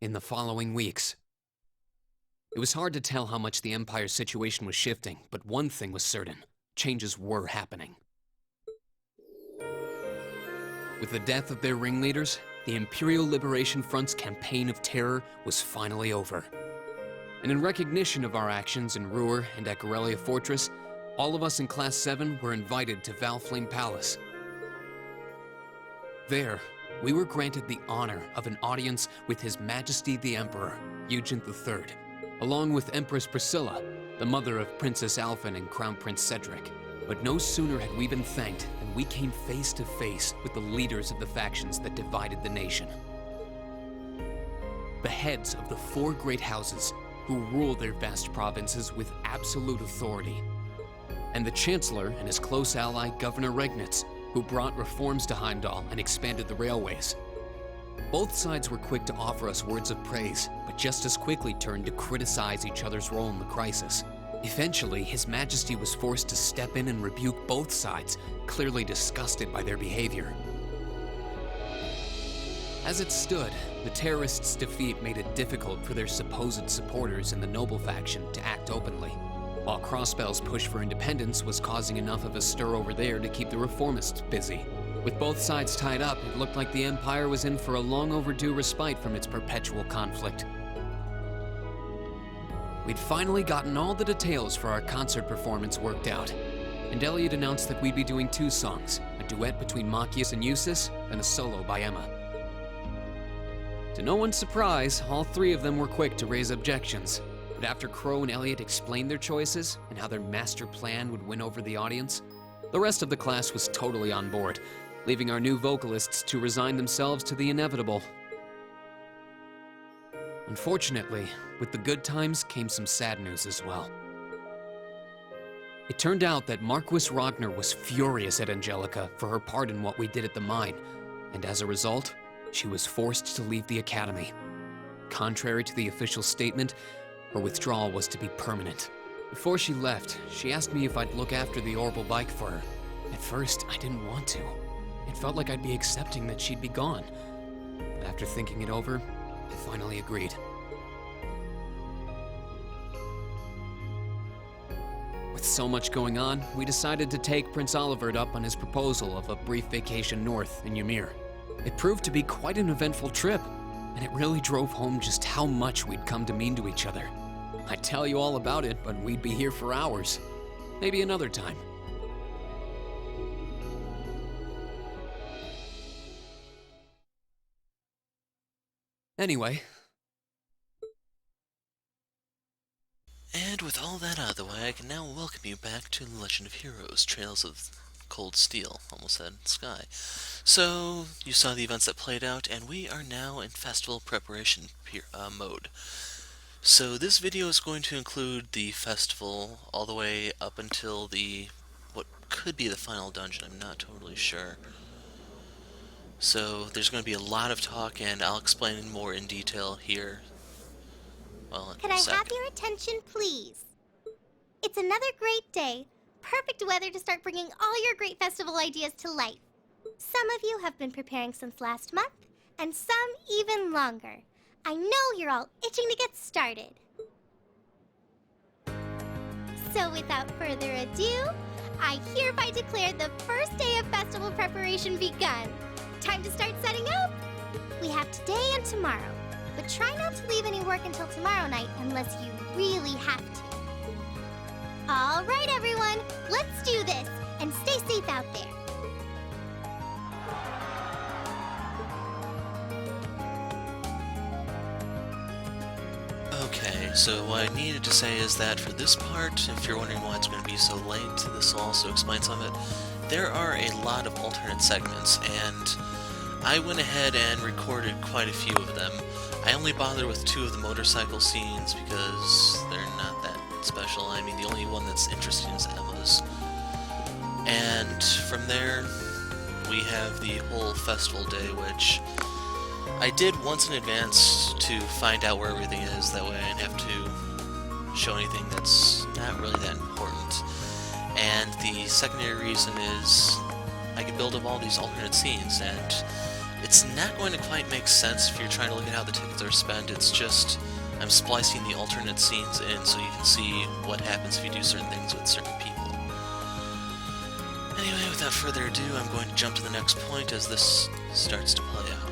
in the following weeks. It was hard to tell how much the Empire's situation was shifting, but one thing was certain: changes were happening. With the death of their ringleaders, the Imperial Liberation Front's campaign of terror was finally over. And in recognition of our actions in Ruhr and at Corellia Fortress, all of us in Class 7 were invited to Valflame Palace. There, we were granted the honor of an audience with His Majesty the Emperor, Eugene III, along with Empress Priscilla, the mother of Princess Alphen and Crown Prince Cedric. But no sooner had we been thanked than we came face to face with the leaders of the factions that divided the nation. The heads of the 4 great houses who rule their vast provinces with absolute authority. And the Chancellor and his close ally, Governor Regnitz, who brought reforms to Heimdall and expanded the railways. Both sides were quick to offer us words of praise, but just as quickly turned to criticize each other's role in the crisis. Eventually, His Majesty was forced to step in and rebuke both sides, clearly disgusted by their behavior. As it stood, the terrorists' defeat made it difficult for their supposed supporters in the noble faction to act openly, while Crossbell's push for independence was causing enough of a stir over there to keep the reformists busy. With both sides tied up, it looked like the Empire was in for a long overdue respite from its perpetual conflict. We'd finally gotten all the details for our concert performance worked out, and Elliot announced that we'd be doing 2 songs, a duet between Machias and Eustace, and a solo by Emma. To no one's surprise, all 3 of them were quick to raise objections, but after Crow and Elliot explained their choices and how their master plan would win over the audience, the rest of the class was totally on board, leaving our new vocalists to resign themselves to the inevitable. Unfortunately, with the good times came some sad news as well. It turned out that Marquis Ragnar was furious at Angelica for her part in what we did at the mine, and as a result, she was forced to leave the academy. Contrary to the official statement, her withdrawal was to be permanent. Before she left, she asked me if I'd look after the orbital bike for her. At first, I didn't want to. It felt like I'd be accepting that she'd be gone. But after thinking it over, I finally agreed. With so much going on, we decided to take Prince Olivert up on his proposal of a brief vacation north in Ymir. It proved to be quite an eventful trip, and it really drove home just how much we'd come to mean to each other. I'd tell you all about it, but we'd be here for hours. Maybe another time. Anyway. And with all that out of the way, I can now welcome you back to Legend of Heroes, Trails of Cold Steel, almost said Sky. So, you saw the events that played out, and we are now in festival preparation mode. So this video is going to include the festival all the way up until what could be the final dungeon, I'm not totally sure. So there's going to be a lot of talk, and I'll explain more in detail here. Well, in Could I have your attention, please? It's another great day. Perfect weather to start bringing all your great festival ideas to life. Some of you have been preparing since last month, and some even longer. I know you're all itching to get started. So without further ado, I hereby declare the first day of festival preparation begun. Time to start setting up. We have today and tomorrow, but try not to leave any work until tomorrow night unless you really have to. All right, everyone, let's do this, and stay safe out there. Okay, so what I needed to say is that for this part, if you're wondering why it's going to be so late, this will also explain some of it. There are a lot of alternate segments, and I went ahead and recorded quite a few of them. I only bothered with 2 of the motorcycle scenes because they're not that special. I mean, the only one that's interesting is Emma's. And from there, we have the whole festival day, which I did once in advance to find out where everything is. That way I didn't have to show anything that's not really that important. And the secondary reason is I could build up all these alternate scenes, and It's not going to quite make sense if you're trying to look at how the tickets are spent. It's just I'm splicing the alternate scenes in so you can see what happens if you do certain things with certain people. Anyway, without further ado, I'm going to jump to the next point as this starts to play out.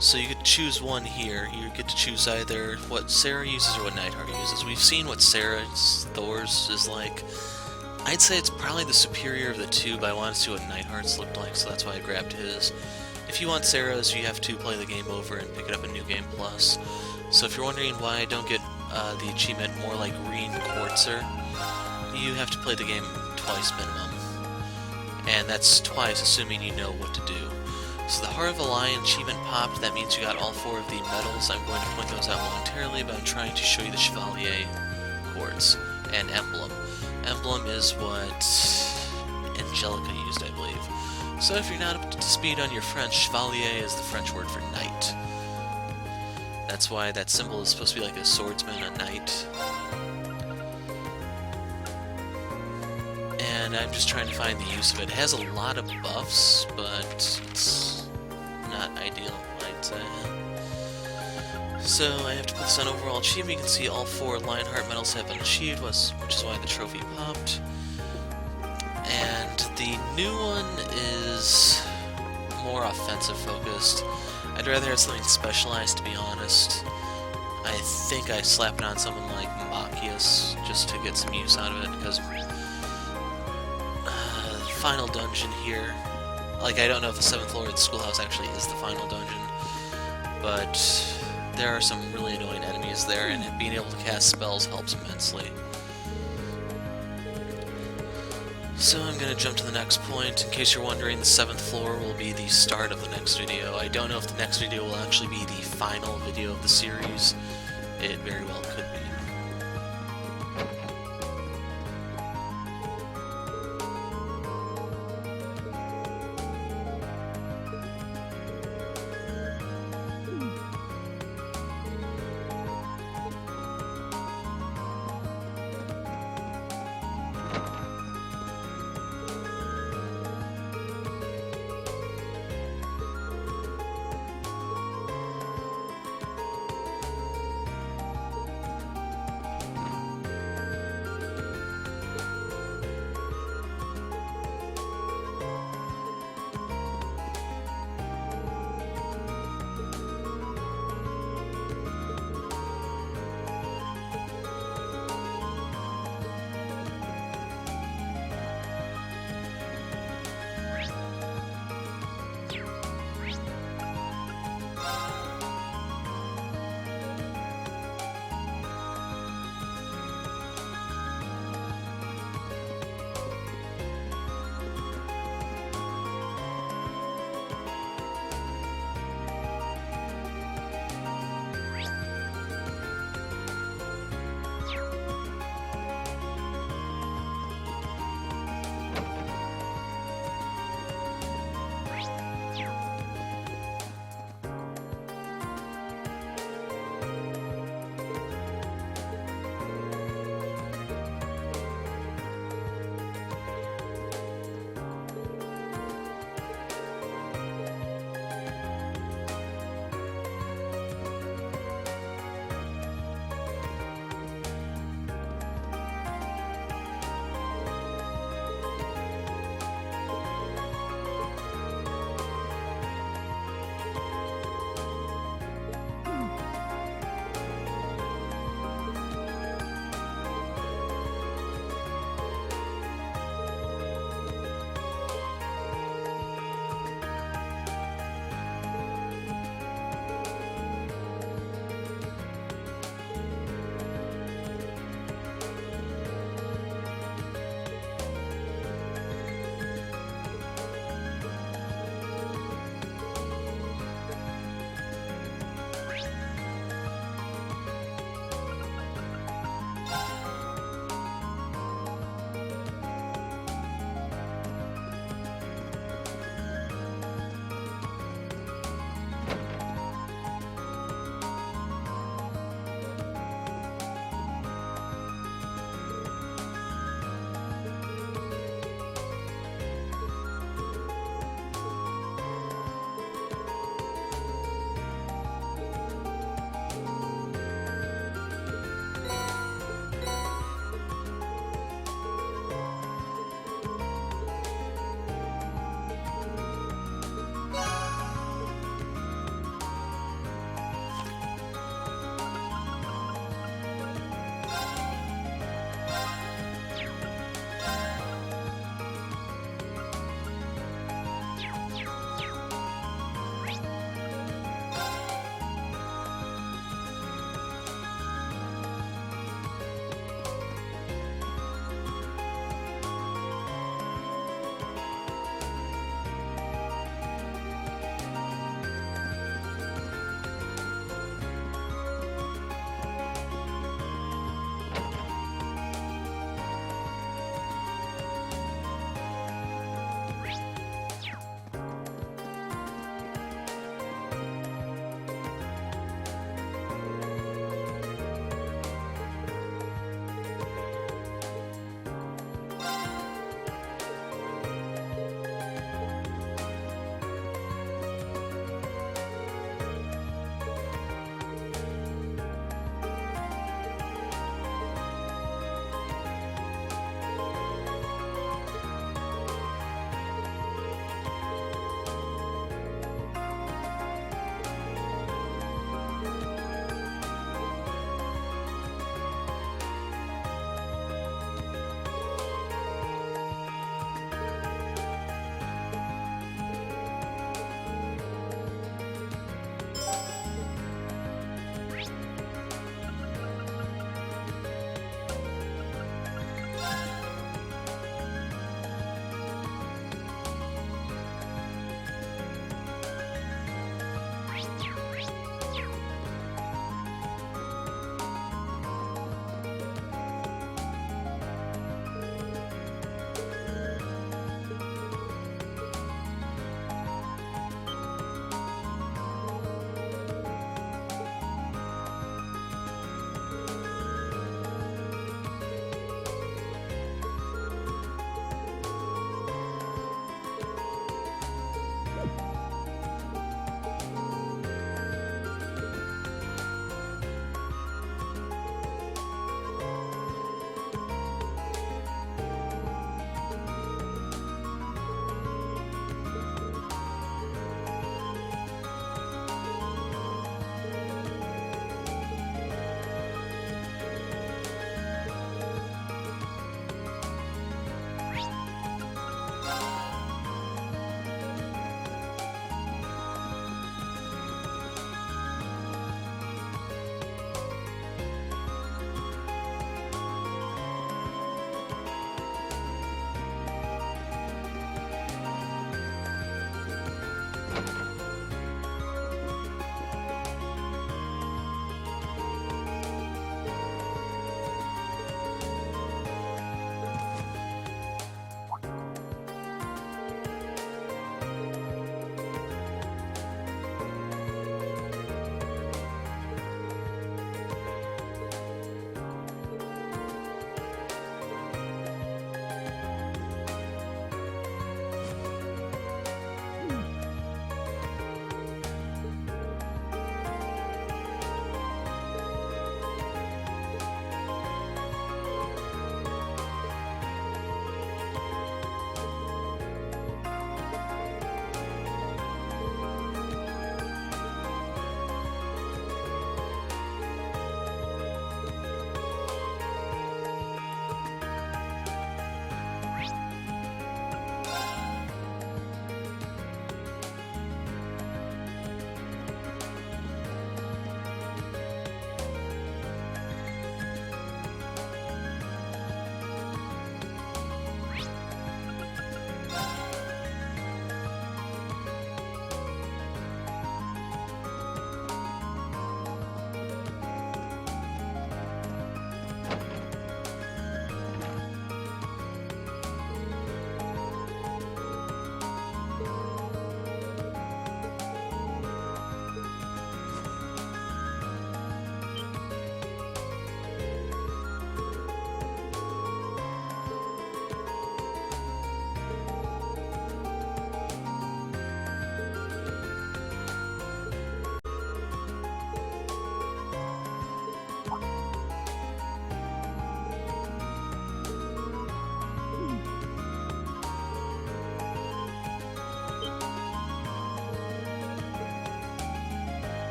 So you could choose one here. You get to choose either what Sarah uses or what Neidhart uses. We've seen what Thor's is like. I'd say it's probably the superior of the two, but I wanted to see what Neidhart's looked like, so that's why I grabbed his. If you want Sarah's, you have to play the game over and pick it up in New Game Plus. So if you're wondering why I don't get the achievement more like Green Quartzer, you have to play the game twice minimum. And that's twice assuming you know what to do. So the Heart of a Lion achievement popped. That means you got all 4 of the medals. I'm going to point those out momentarily, but I'm trying to show you the Chevalier Quartz and Emblem. Emblem is what Angelica used, I believe. So if you're not up to speed on your French, Chevalier is the French word for knight. That's why that symbol is supposed to be like a swordsman, a knight. And I'm just trying to find the use of it. It has a lot of buffs, but it's not ideal, I'd say. So I have to put this on overall achievement. You can see all 4 Lionheart medals have been achieved, which is why the trophy popped. And the new one is more offensive focused. I'd rather have something specialized, to be honest. I think I slap it on someone like Machias just to get some use out of it, because final dungeon here, like I don't know if the 7th floor of the Schoolhouse actually is the final dungeon, but there are some really annoying enemies there, and being able to cast spells helps immensely. So I'm going to jump to the next point. In case you're wondering, the 7th floor will be the start of the next video. I don't know if the next video will actually be the final video of the series. It very well could be.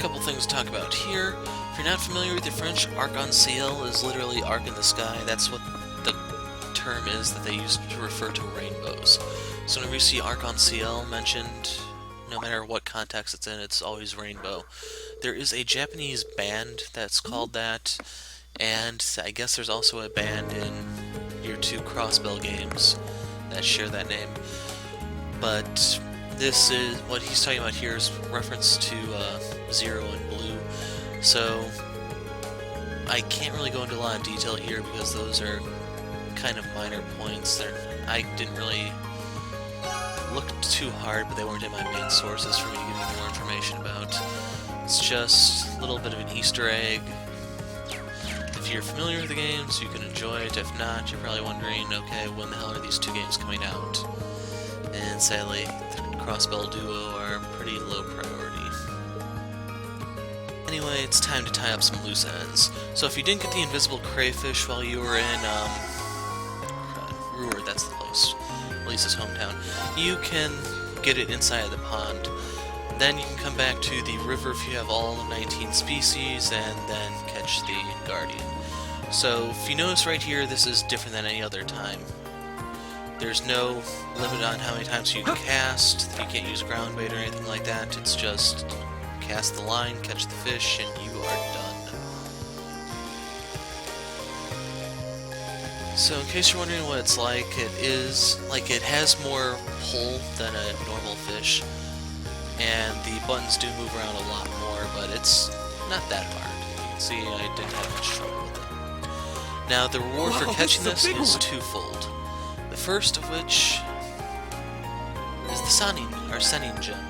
couple things to talk about here. If you're not familiar with your French, arc-en-ciel is literally arc in the sky. That's what the term is that they use to refer to rainbows. So whenever you see arc-en-ciel mentioned, no matter what context it's in, it's always rainbow. There is a Japanese band that's called that, and I guess there's also a band in your 2 Crossbell games that share that name. But this is what he's talking about here is reference to Zero and Blue. So I can't really go into a lot of detail here because those are kind of minor points. I didn't really look too hard, but they weren't in my main sources for me to give you more information about. It's just a little bit of an Easter egg. If you're familiar with the games, you can enjoy it. If not, you're probably wondering, okay, when the hell are these 2 games coming out? And sadly, the Crossbell duo are pretty low priority. Anyway, it's time to tie up some loose ends. So if you didn't get the invisible crayfish while you were in, Ruhr, that's the place, Lisa's hometown, you can get it inside of the pond. Then you can come back to the river if you have all 19 species, and then catch the Guardian. So, if you notice right here, this is different than any other time. There's no limit on how many times you can cast, you can't use ground bait or anything like that, it's just cast the line, catch the fish, and you are done. So, in case you're wondering what it's like, it has more pull than a normal fish. And the buttons do move around a lot more, but it's not that hard. You can see I didn't have much trouble with it. Now, the reward for catching this is twofold. The first of which is the Senin gem.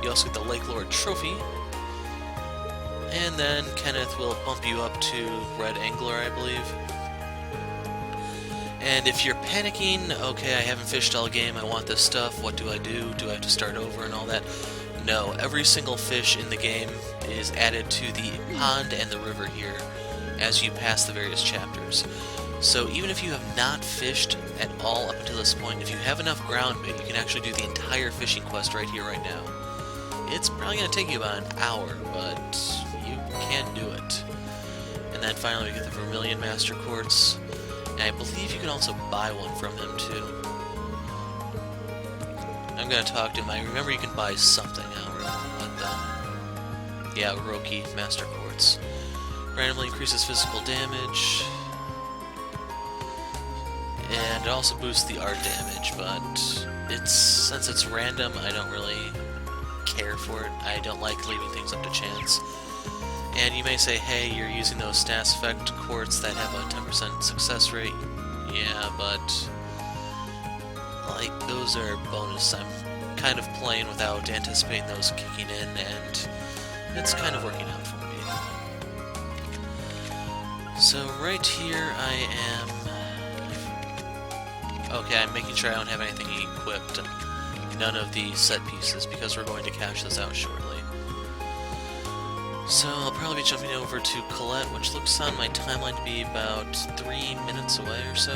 You also get the Lake Lord trophy. And then Kenneth will bump you up to Red Angler, I believe. And if you're panicking, okay, I haven't fished all game, I want this stuff, what do I do? Do I have to start over and all that? No, every single fish in the game is added to the pond and the river here as you pass the various chapters. So even if you have not fished at all up until this point, if you have enough ground bait, you can actually do the entire fishing quest right here, right now. It's probably going to take you about an hour, but you can do it. And then finally we get the Vermilion Master Quartz. And I believe you can also buy one from him, too. I'm going to talk to him. I remember you can buy something. I don't remember what, though. Yeah, Roki Master Quartz. Randomly increases physical damage. And it also boosts the art damage, but since it's random, I don't really care for it. I don't like leaving things up to chance. And you may say, hey, you're using those stats effect quartz that have a 10% success rate. Yeah, but those are bonus. I'm kind of playing without anticipating those kicking in, and it's kind of working out for me. So right here I am... Okay, I'm making sure I don't have anything equipped. None of the set pieces, because we're going to cash this out shortly. So I'll probably be jumping over to Colette, which looks on my timeline to be about 3 minutes away or so.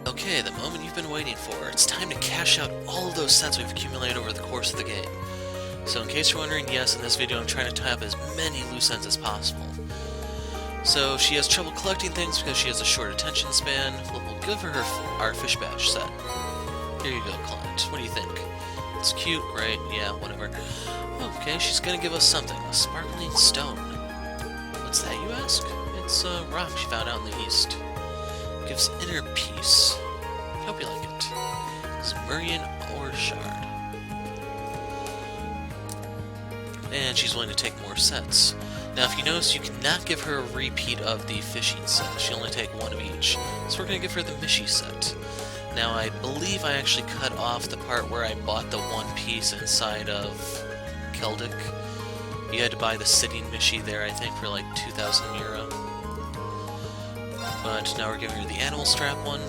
Okay, the moment you've been waiting for. It's time to cash out all of those sets we've accumulated over the course of the game. So in case you're wondering, yes, in this video I'm trying to tie up as many loose ends as possible. So she has trouble collecting things because she has a short attention span. We'll give her our fish badge set. Here you go, Clint. What do you think? It's cute, right? Yeah, whatever. Okay, she's gonna give us something. A sparkling stone. What's that, you ask? It's a rock she found out in the east. Gives inner peace. Hope you like it. It's Murian ore shard. And she's willing to take more sets. Now, if you notice, you cannot give her a repeat of the fishing set. She'll only take one of each. So we're going to give her the Mishi set. Now, I believe I actually cut off the part where I bought the one piece inside of Keldic. You had to buy the sitting Mishi there, I think, for like 2,000 euro. But now we're giving her the animal strap one.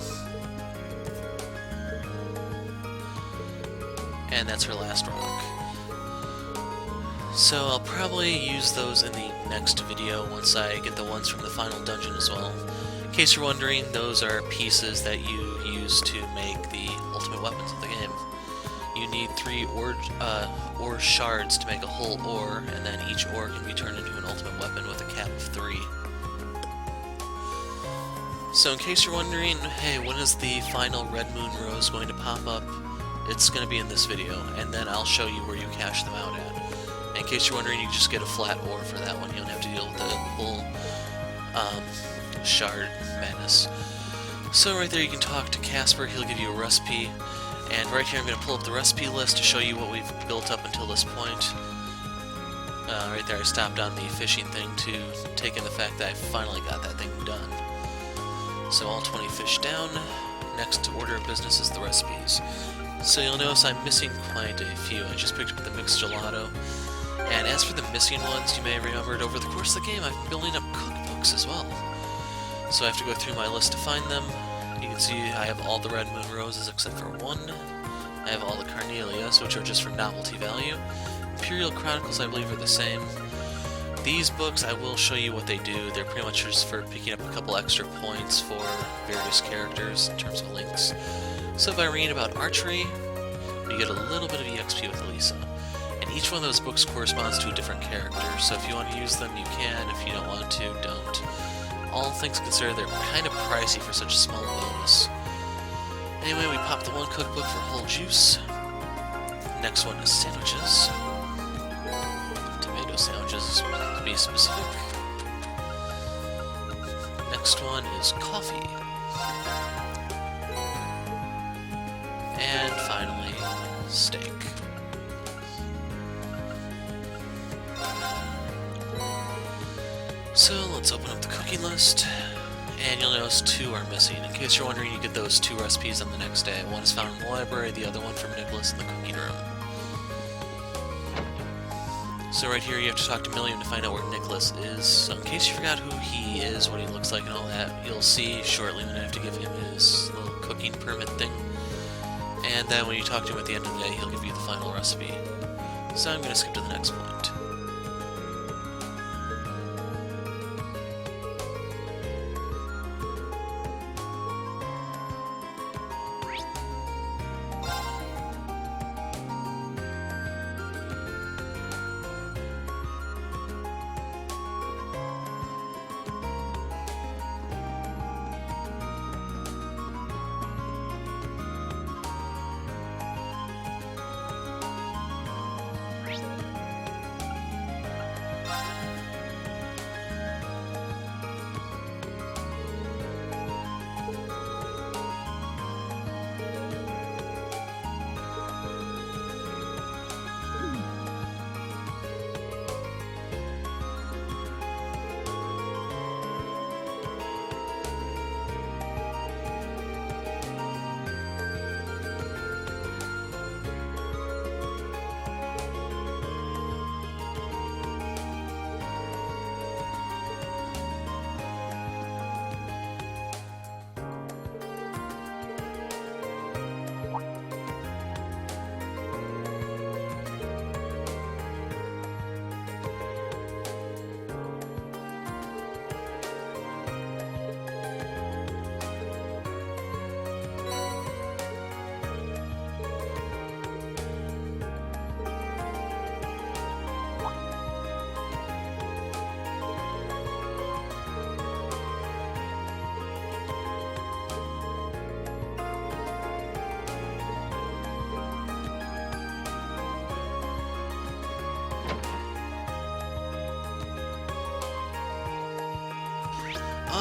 And that's her last rock. So I'll probably use those in the next video once I get the ones from the final dungeon as well. In case you're wondering, those are pieces that you use to make the ultimate weapons of the game. You need 3 ore shards to make a whole ore, and then each ore can be turned into an ultimate weapon with a cap of 3. So in case you're wondering, hey, when is the final Red Moon Rose going to pop up? It's going to be in this video, and then I'll show you where you cash them out at. In case you're wondering, you can just get a flat ore for that one. You don't have to deal with the whole shard madness. So right there you can talk to Casper, he'll give you a recipe. And right here I'm going to pull up the recipe list to show you what we've built up until this point. Right there I stopped on the fishing thing to take in the fact that I finally got that thing done. So all 20 fish down. Next order of business is the recipes. So you'll notice I'm missing quite a few. I just picked up the mixed gelato. And as for the missing ones, you may have remembered over the course of the game I've been building up cookbooks as well. So I have to go through my list to find them. You can see I have all the Red Moon Roses except for one. I have all the Carnelias, which are just for novelty value. Imperial Chronicles, I believe, are the same. These books, I will show you what they do. They're pretty much just for picking up a couple extra points for various characters in terms of links. So if I read about archery, you get a little bit of EXP with Elisa. And each one of those books corresponds to a different character, so if you want to use them, you can. If you don't want to, don't. All things considered, they're kind of pricey for such a small bonus. Anyway, we popped the one cookbook for whole juice. Next one is sandwiches. Tomato sandwiches, to be specific. Next one is coffee. And finally, steak. So let's open up the cooking list, and you'll notice 2 are missing. In case you're wondering, you get those 2 recipes on the next day. One is found in the library, the other one from Nicholas in the cooking room. So right here you have to talk to Milliam to find out where Nicholas is. So in case you forgot who he is, what he looks like and all that, you'll see shortly when I have to give him his little cooking permit thing. And then when you talk to him at the end of the day, he'll give you the final recipe. So I'm going to skip to the next point.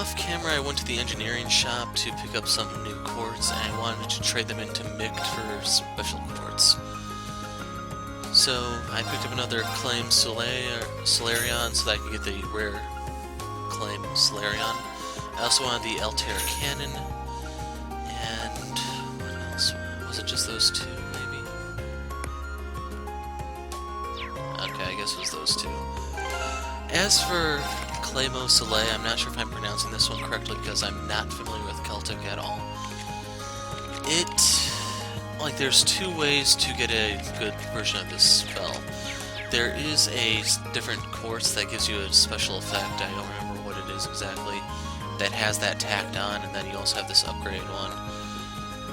Off camera, I went to the engineering shop to pick up some new quartz, and I wanted to trade them into MIGT for special quartz. So I picked up another Claim Solarion so that I could get the rare Claim Solarion. I also wanted the Altair Cannon, and what else? Was it just those two, maybe? Okay, I guess it was those two. As for Claimo Soleil, I'm not sure if I'm pronouncing this one correctly because I'm not familiar with Celtic at all. There's two ways to get a good version of this spell. There is a different quartz that gives you a special effect, I don't remember what it is exactly, that has that tacked on, and then you also have this upgrade one.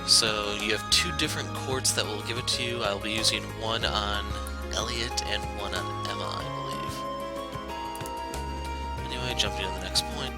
So you have two different quartz that will give it to you. I'll be using one on Elliot and one on Emma, I believe. Anyway, jumping to the next point.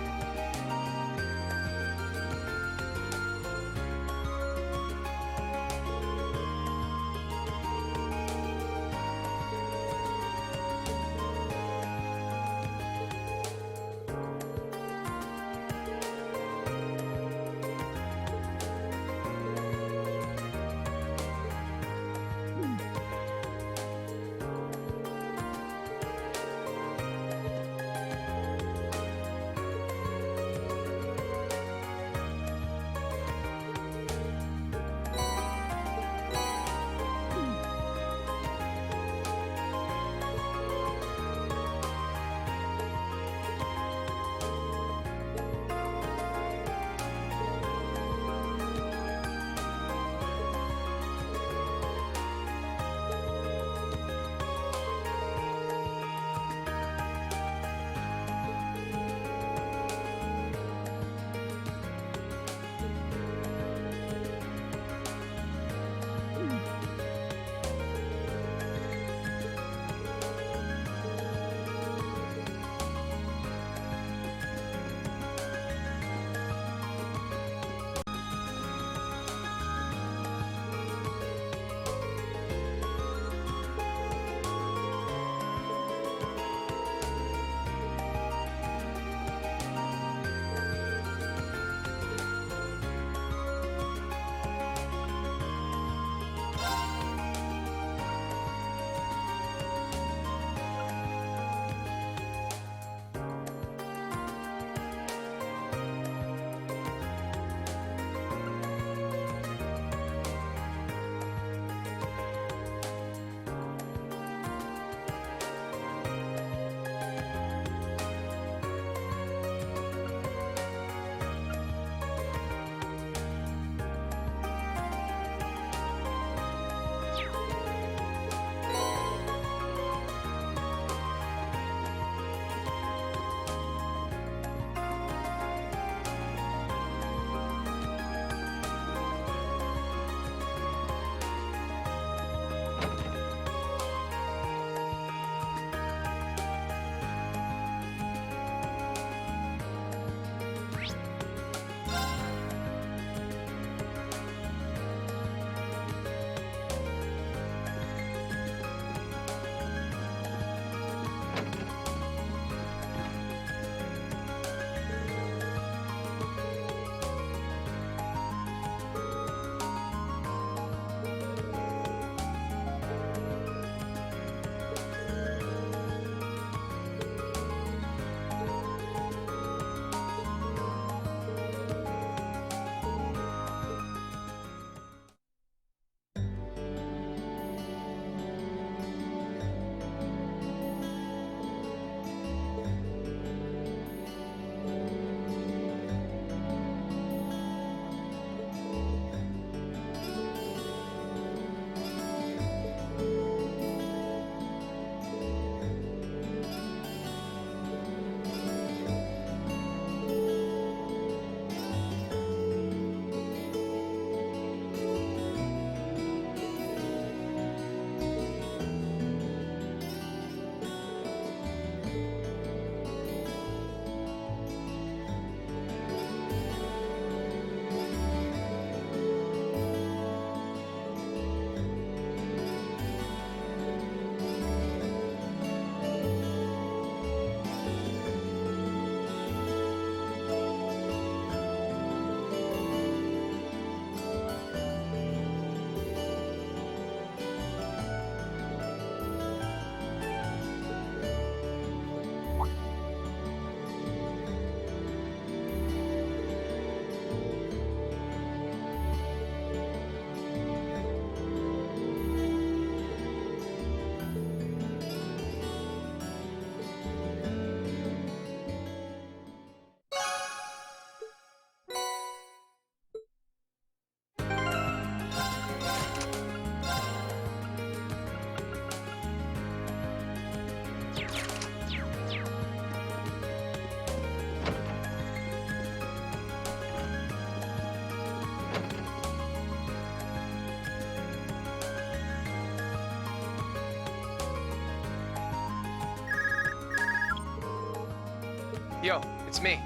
Yo, it's me.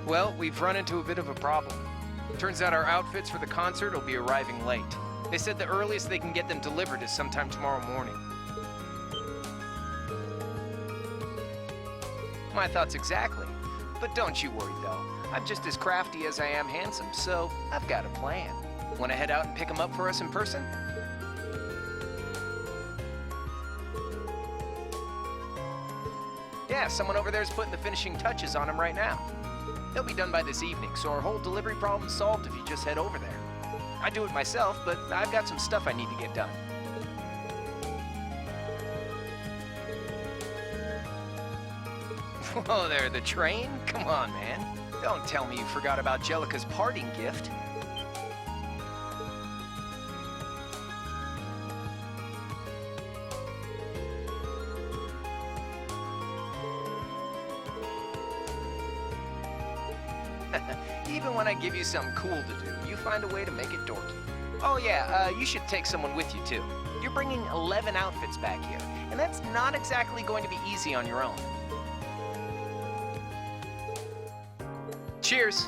Well, we've run into a bit of a problem. Turns out our outfits for the concert will be arriving late. They said the earliest they can get them delivered is sometime tomorrow morning. My thoughts exactly. But don't you worry, though. I'm just as crafty as I am handsome, so I've got a plan. Want to head out and pick them up for us in person? Yeah, someone over there is putting the finishing touches on them right now. They'll be done by this evening, so our whole delivery problem's solved if you just head over there. I do it myself, but I've got some stuff I need to get done. Whoa there, the train? Come on, man. Don't tell me you forgot about Jellica's parting gift. Even when I give you something cool to do, you find a way to make it dorky. Oh yeah, you should take someone with you too. You're bringing 11 outfits back here, and that's not exactly going to be easy on your own. Cheers!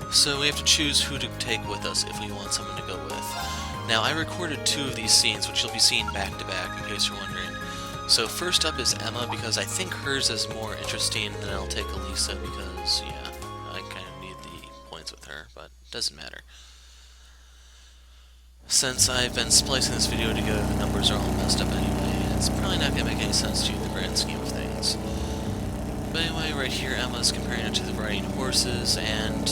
So we have to choose who to take with us if we want someone to go with. Now, I recorded 2 of these scenes, which you'll be seeing back to back, in case you're wondering. So first up is Emma, because I think hers is more interesting, and then I'll take Elisa, because, yeah, I kind of need the points with her, but it doesn't matter. Since I've been splicing this video together, the numbers are all messed up anyway, and it's probably not going to make any sense to you in the grand scheme of things. But anyway, right here, Emma's comparing it to the riding horses, and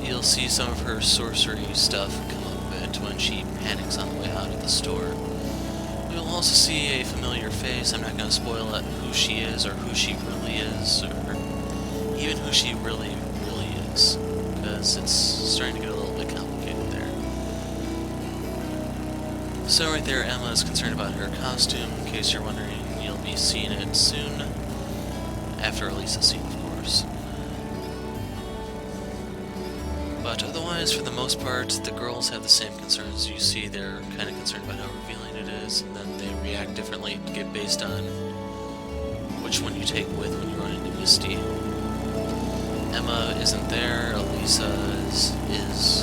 you'll see some of her sorcery stuff come up a bit when she panics on the way out of the store. You'll also see a familiar face. I'm not going to spoil it, who she is, or who she really is, or even who she really is, because it's starting to get a little bit complicated there. So right there, Emma is concerned about her costume. In case you're wondering, you'll be seeing it soon, after Elisa's scene, of course. But otherwise, for the most part, the girls have the same concerns. You see, they're kind of concerned about how revealing it is, and then they react differently based on which one you take with when you run into Misty. Emma isn't there, Elisa is,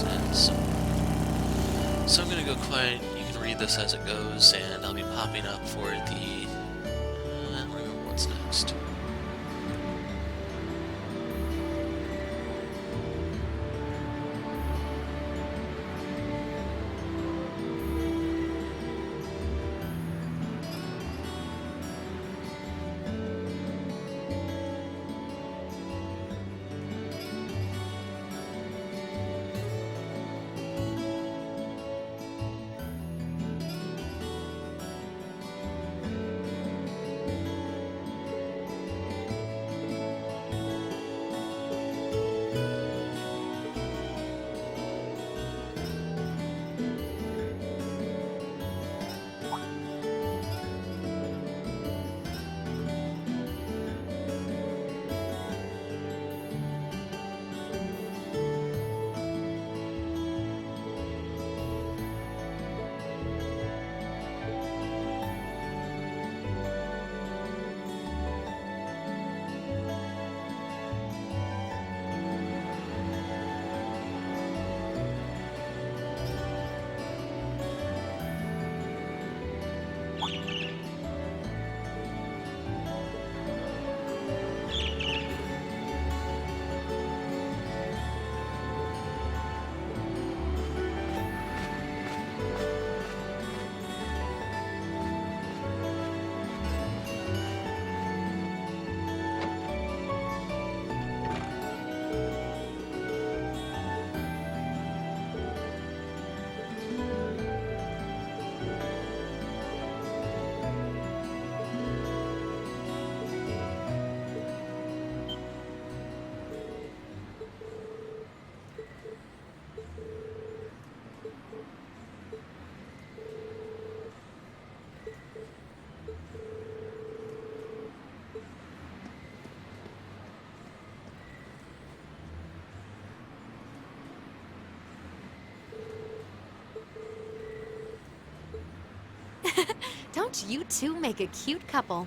and so on. So I'm going to go quiet. You can read this as it goes, and I'll be popping up for the... I don't remember what's next. Don't you two make a cute couple?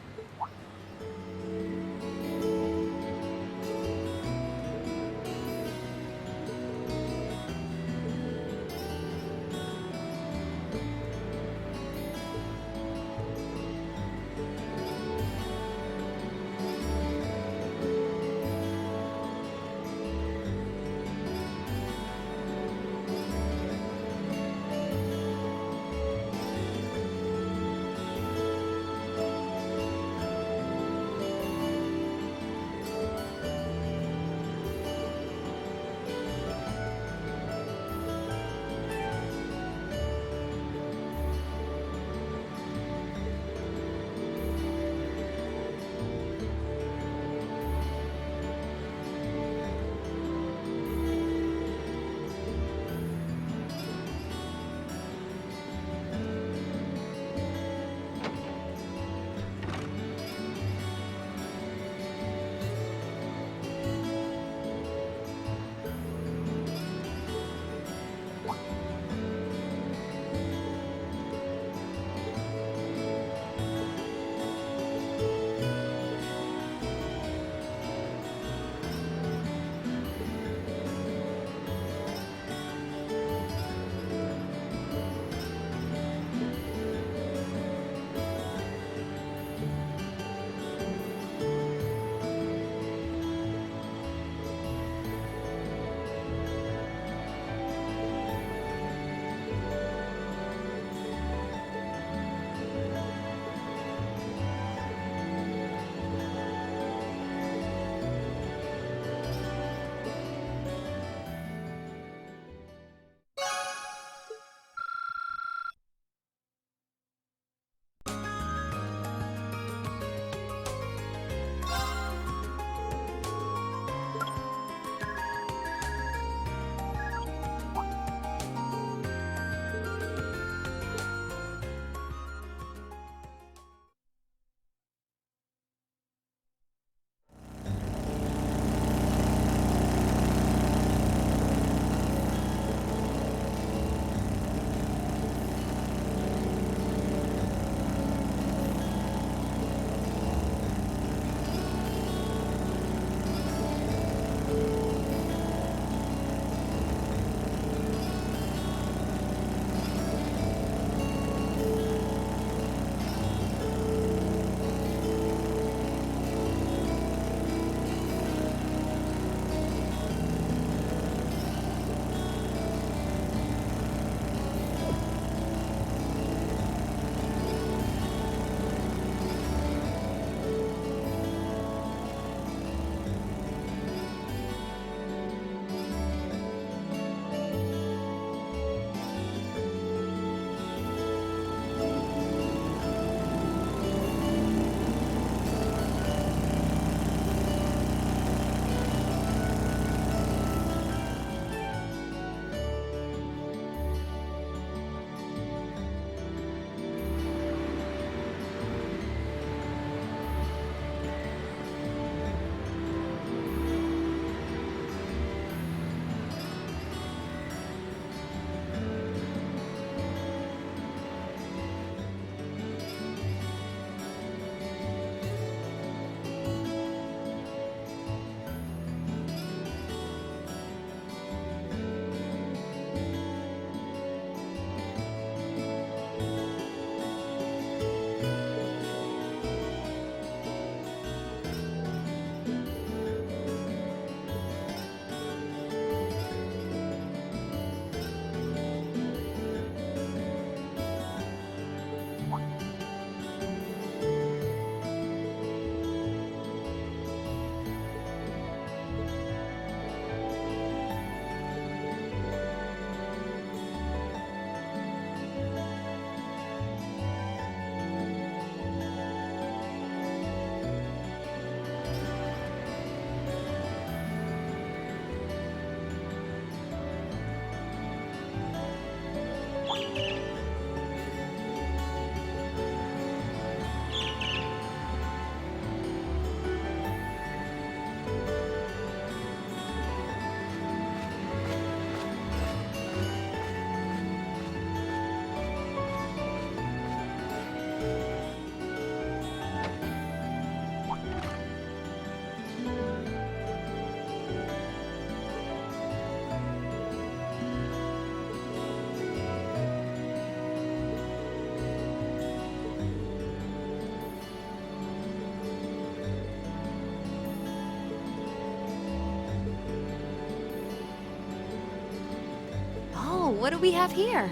what do we have here?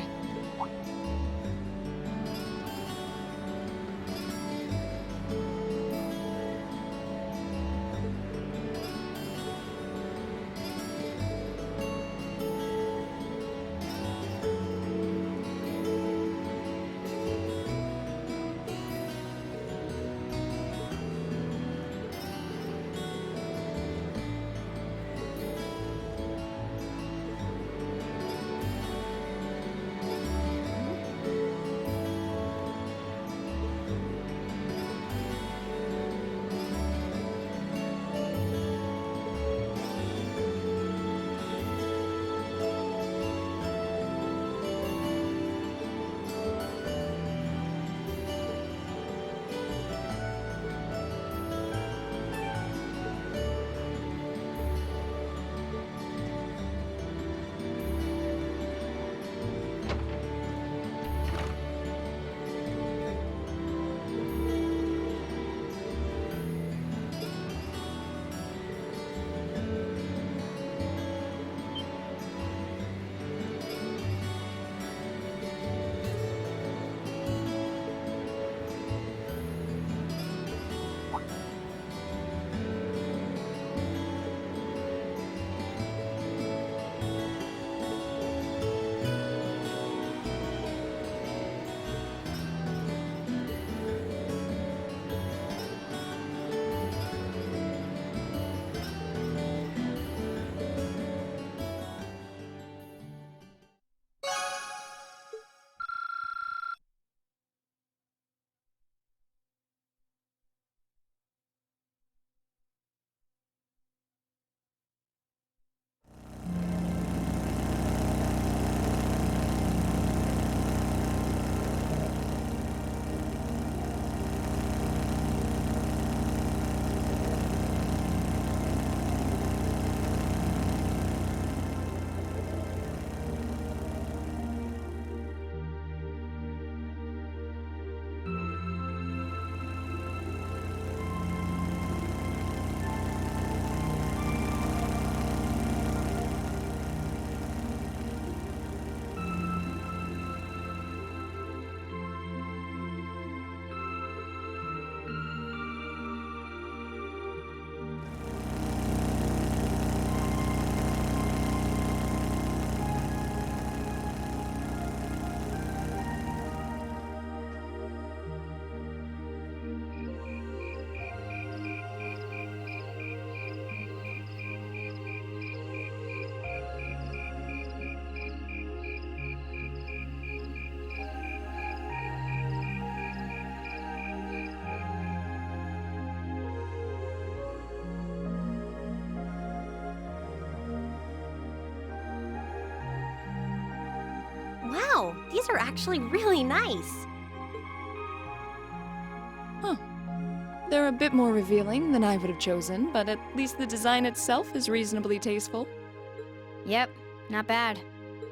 Wow, these are actually really nice. Huh. They're a bit more revealing than I would have chosen, but at least the design itself is reasonably tasteful. Yep, not bad.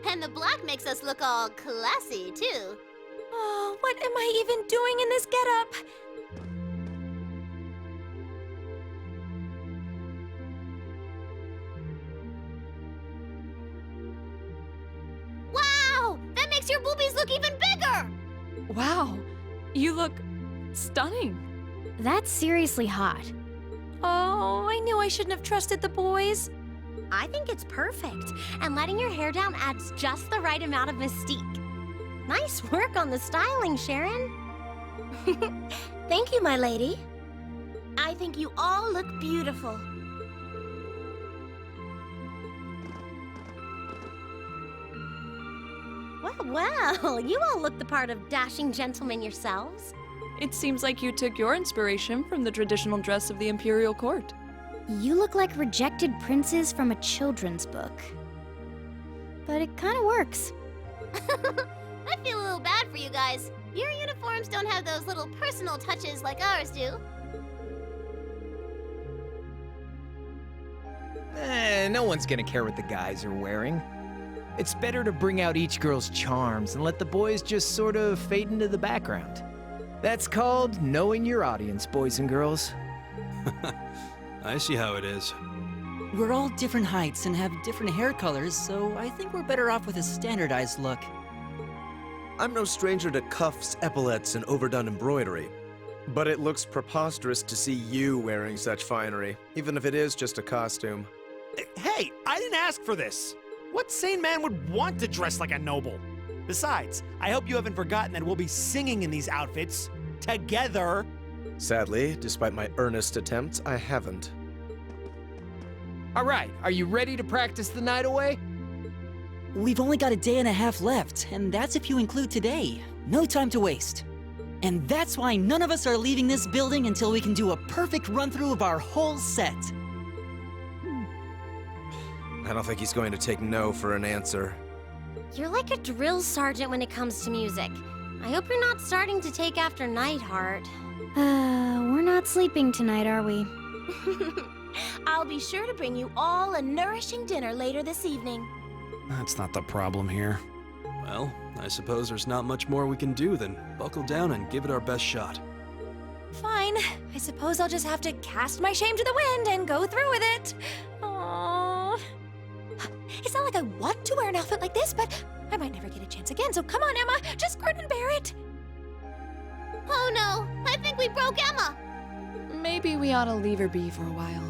And the black makes us look all classy, too. Oh, what am I even doing in this getup? Wow! That makes your boobies look even bigger! Wow, you look stunning. That's seriously hot. Oh, I knew I shouldn't have trusted the boys. I think it's perfect, and letting your hair down adds just the right amount of mystique. Nice work on the styling, Sharon. Thank you, my lady. I think you all look beautiful. Well, you all look the part of dashing gentlemen yourselves. It seems like you took your inspiration from the traditional dress of the imperial court. You look like rejected princes from a children's book. But it kind of works. I feel a little bad for you guys. Your uniforms don't have those little personal touches like ours do. No one's gonna care what the guys are wearing. It's better to bring out each girl's charms and let the boys just sort of fade into the background. That's called knowing your audience, boys and girls. I see how it is. We're all different heights and have different hair colors, so I think we're better off with a standardized look. I'm no stranger to cuffs, epaulets, and overdone embroidery. But it looks preposterous to see you wearing such finery, even if it is just a costume. Hey, I didn't ask for this. What sane man would want to dress like a noble? Besides, I hope you haven't forgotten that we'll be singing in these outfits. Together. Sadly, despite my earnest attempts, I haven't. All right, are you ready to practice the night away? We've only got a day and a half left, and that's if you include today. No time to waste. And that's why none of us are leaving this building until we can do a perfect run-through of our whole set. I don't think he's going to take no for an answer. You're like a drill sergeant when it comes to music. I hope you're not starting to take after Nightheart. We're not sleeping tonight, are we? I'll be sure to bring you all a nourishing dinner later this evening. That's not the problem here. Well, I suppose there's not much more we can do than buckle down and give it our best shot. Fine. I suppose I'll just have to cast my shame to the wind and go through with it. Aww. It's not like I want to wear an outfit like this, but I might never get a chance again, so come on, Emma. Just grin and bear it. Oh no, I think we broke Emma. Maybe we ought to leave her be for a while.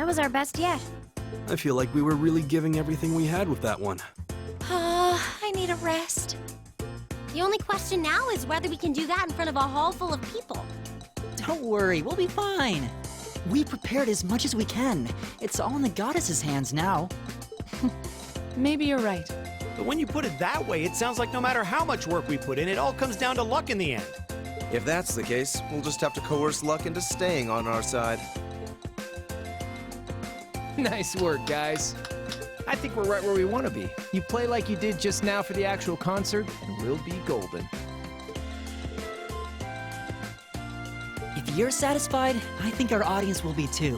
That was our best yet. I feel like we were really giving everything we had with that one. I need a rest. The only question now is whether we can do that in front of a hall full of people. Don't worry, we'll be fine. We prepared as much as we can. It's all in the goddess's hands now. Maybe you're right. But when you put it that way, it sounds like no matter how much work we put in, it all comes down to luck in the end. If that's the case, we'll just have to coerce luck into staying on our side. Nice work, guys. I think we're right where we want to be. You play like you did just now for the actual concert, and we'll be golden. If you're satisfied, I think our audience will be too.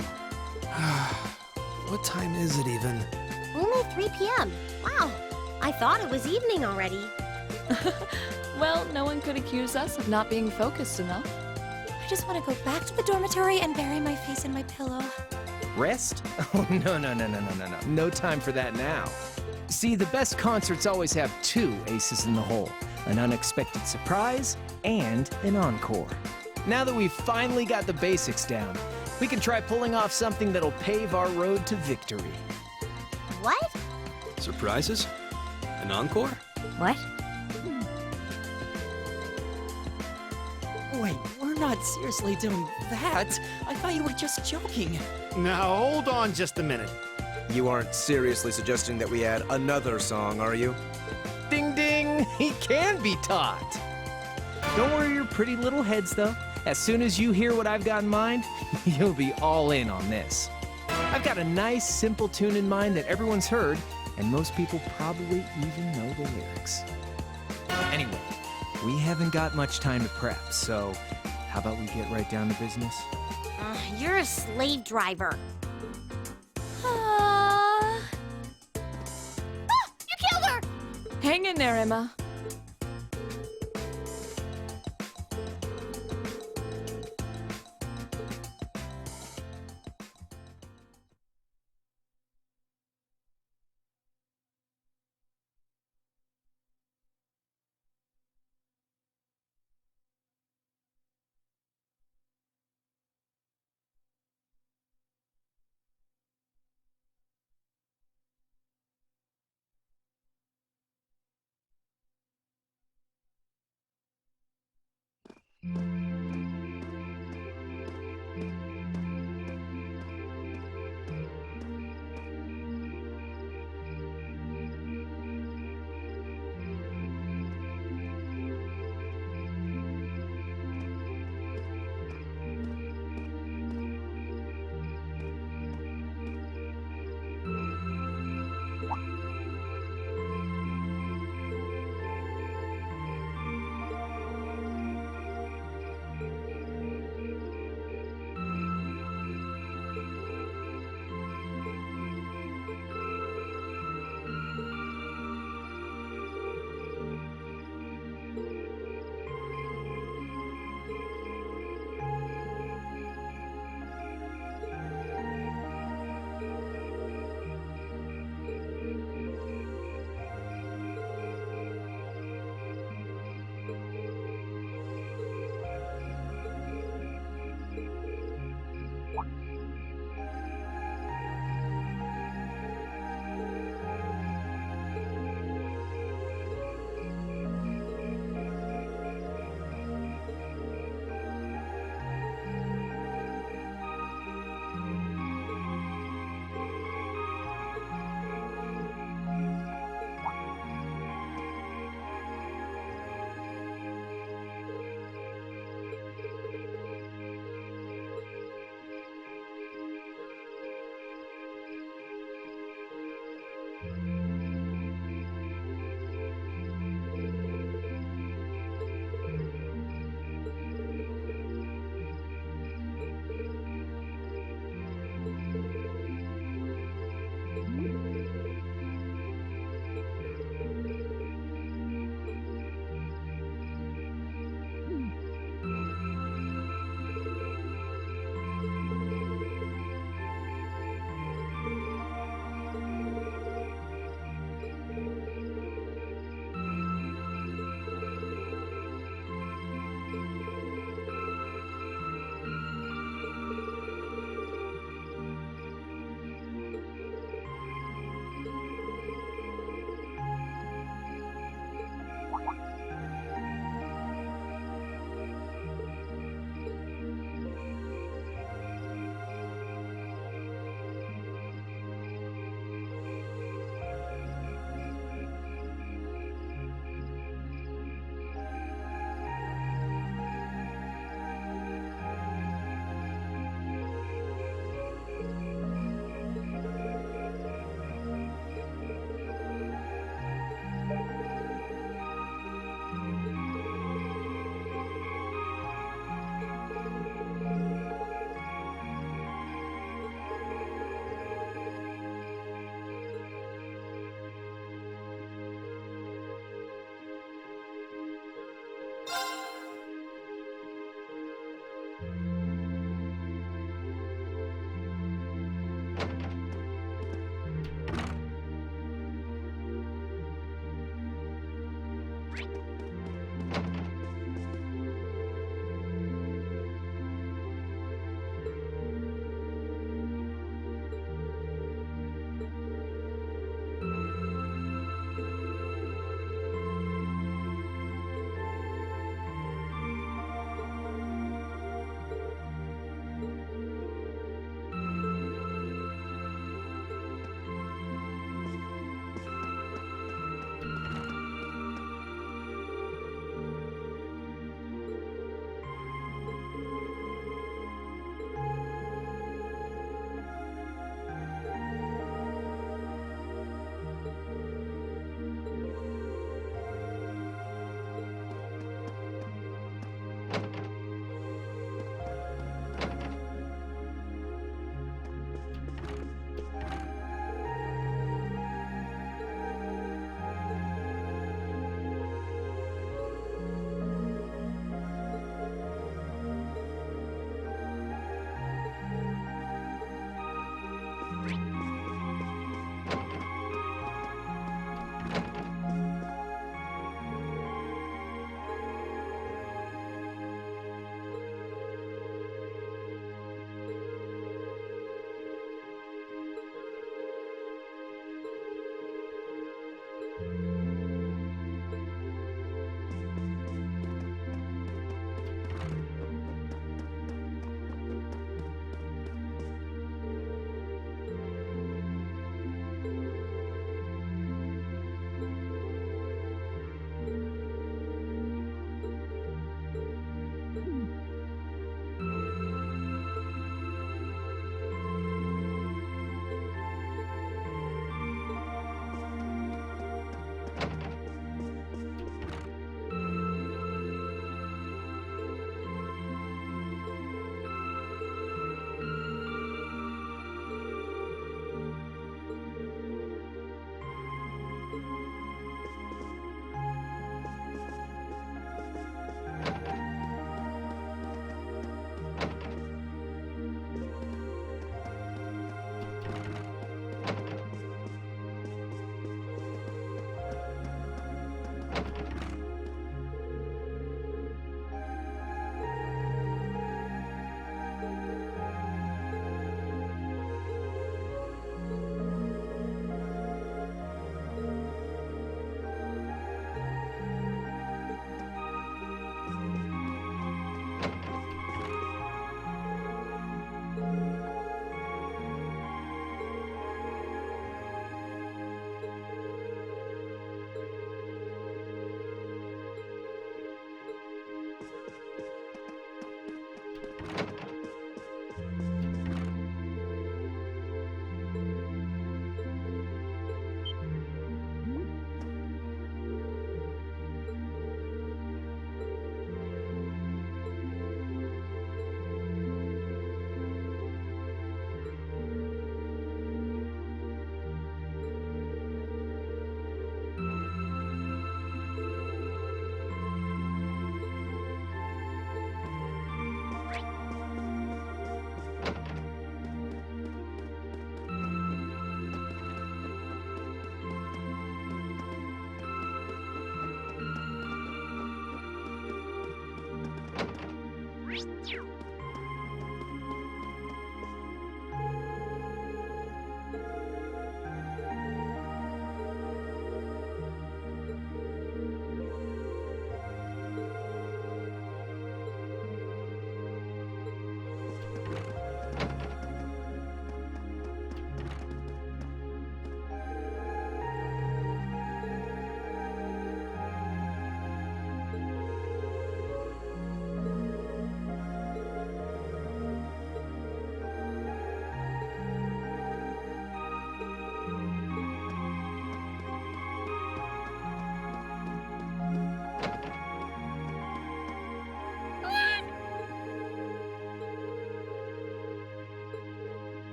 What time is it even? Only 3 p.m. Wow, I thought it was evening already. Well, no one could accuse us of not being focused enough. I just want to go back to the dormitory and bury my face in my pillow. Rest? Oh, no. No time for that now. See, the best concerts always have 2 aces in the hole. An unexpected surprise and an encore. Now that we've finally got the basics down, we can try pulling off something that'll pave our road to victory. What? Surprises? An encore? What? Wait, we're not seriously doing that. I thought you were just joking. Now, hold on just a minute. You aren't seriously suggesting that we add another song, are you? Ding ding! He can be taught! Don't worry your pretty little heads, though. As soon as you hear what I've got in mind, you'll be all in on this. I've got a nice, simple tune in mind that everyone's heard, and most people probably even know the lyrics. Anyway, we haven't got much time to prep, so how about we get right down to business? You're a slave driver. You killed her! Hang in there, Emma.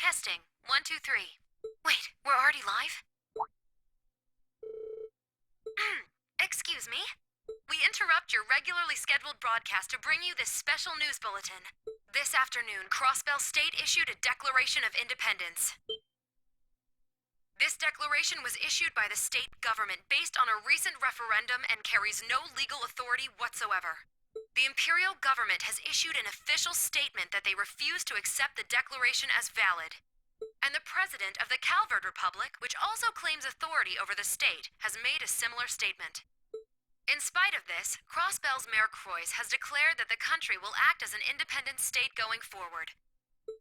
Testing. 1, 2, 3. Wait, we're already live? Excuse me? We interrupt your regularly scheduled broadcast to bring you this special news bulletin. This afternoon, Crossbell State issued a Declaration of Independence. This declaration was issued by the state government based on a recent referendum and carries no legal authority whatsoever. The Imperial government has issued an official statement that they refuse to accept the declaration as valid. And the president of the Calvert Republic, which also claims authority over the state, has made a similar statement. In spite of this, Crossbell's Mayor Croix has declared that the country will act as an independent state going forward,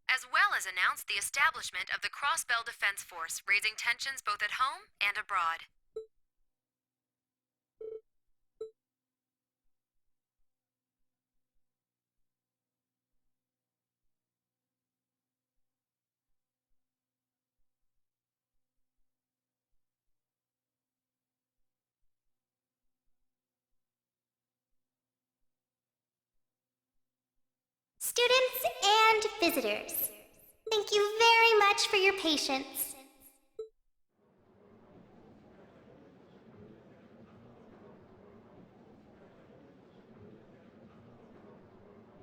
as well as announced the establishment of the Crossbell Defense Force, raising tensions both at home and abroad. Students and visitors, thank you very much for your patience.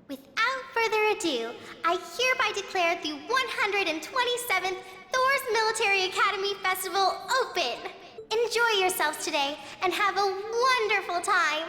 Without further ado, I hereby declare the 127th Thor's Military Academy Festival open. Enjoy yourselves today and have a wonderful time.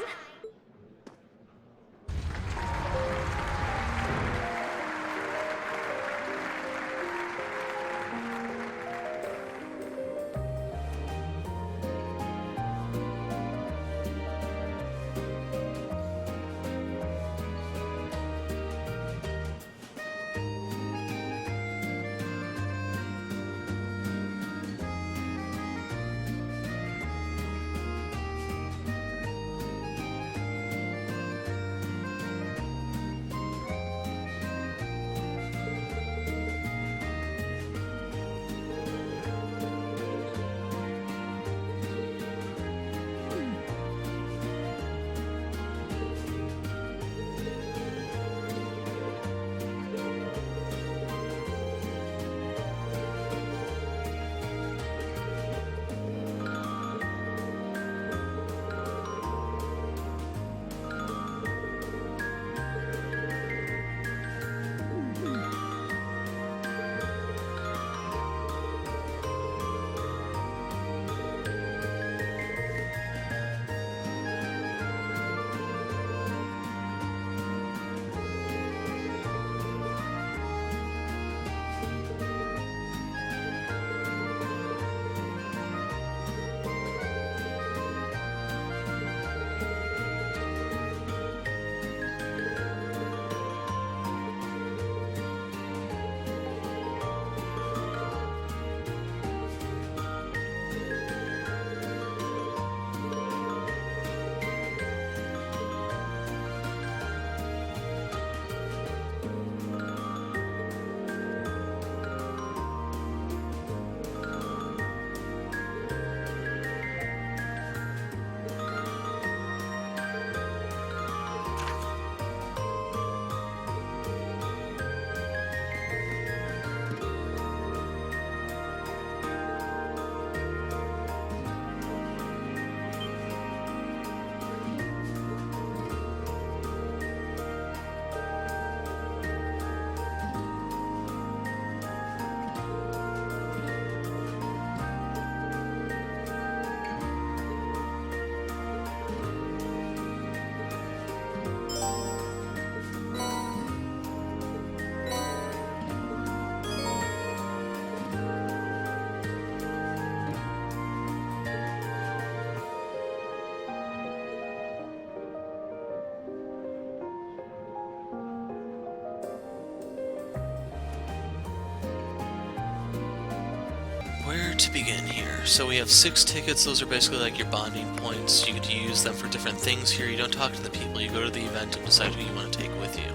where to begin here? So we have 6 tickets. Those are basically like your bonding points. You get to use them for different things here. You don't talk to the people. You go to the event and decide who you want to take with you.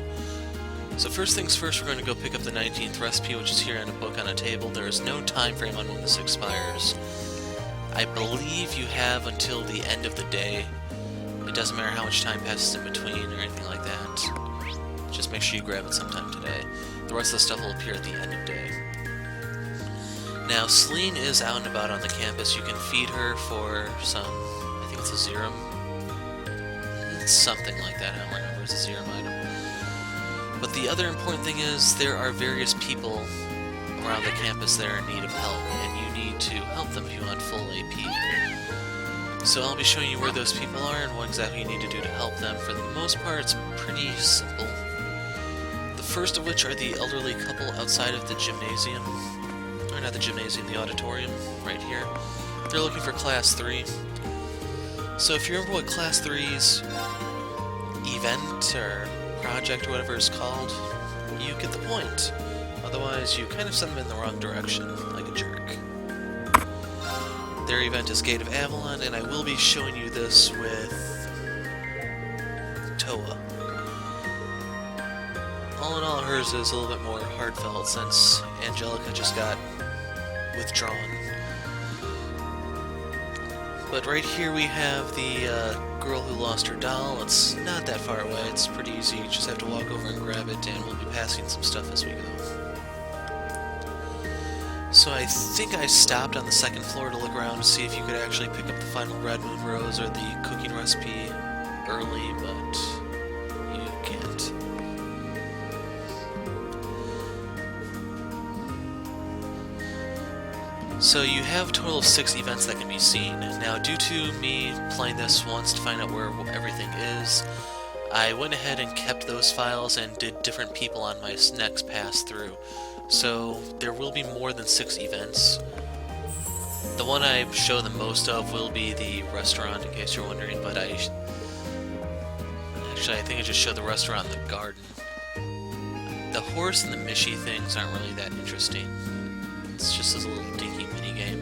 So first things first, we're going to go pick up the 19th recipe, which is here in a book on a table. There is no time frame on when this expires. I believe you have until the end of the day. It doesn't matter how much time passes in between or anything like that. Just make sure you grab it sometime today. The rest of the stuff will appear at the end of day. Now, Celine is out and about on the campus. You can feed her for some, I think it's a serum. It's something like that, I don't remember. It's a serum item. But the other important thing is there are various people around the campus that are in need of help, and you need to help them if you want full AP. So I'll be showing you where those people are and what exactly you need to do to help them. For the most part, it's pretty simple. The first of which are the elderly couple outside of the gymnasium. Or not the gymnasium, the auditorium, right here. They're looking for Class 3. So if you remember what Class 3's event or project or whatever is called, you get the point. Otherwise, you kind of send them in the wrong direction, like a jerk. Their event is Gate of Avalon, and I will be showing you this with Toa. All in all, hers is a little bit more heartfelt since Angelica just got withdrawn. But right here we have the girl who lost her doll. It's not that far away, it's pretty easy. You just have to walk over and grab it, and we'll be passing some stuff as we go. So I think I stopped on the second floor to look around to see if you could actually pick up the final Red Moon Rose or the cooking recipe early, but you can't. So you have a total of 6 events that can be seen. Now, due to me playing this once to find out where everything is, I went ahead and kept those files and did different people on my next pass through. So there will be more than 6 events. The one I show the most of will be the restaurant, in case you're wondering, but actually I think I just showed the restaurant and the garden. The horse and the Mishy things aren't really that interesting. It's just this little dinky minigame.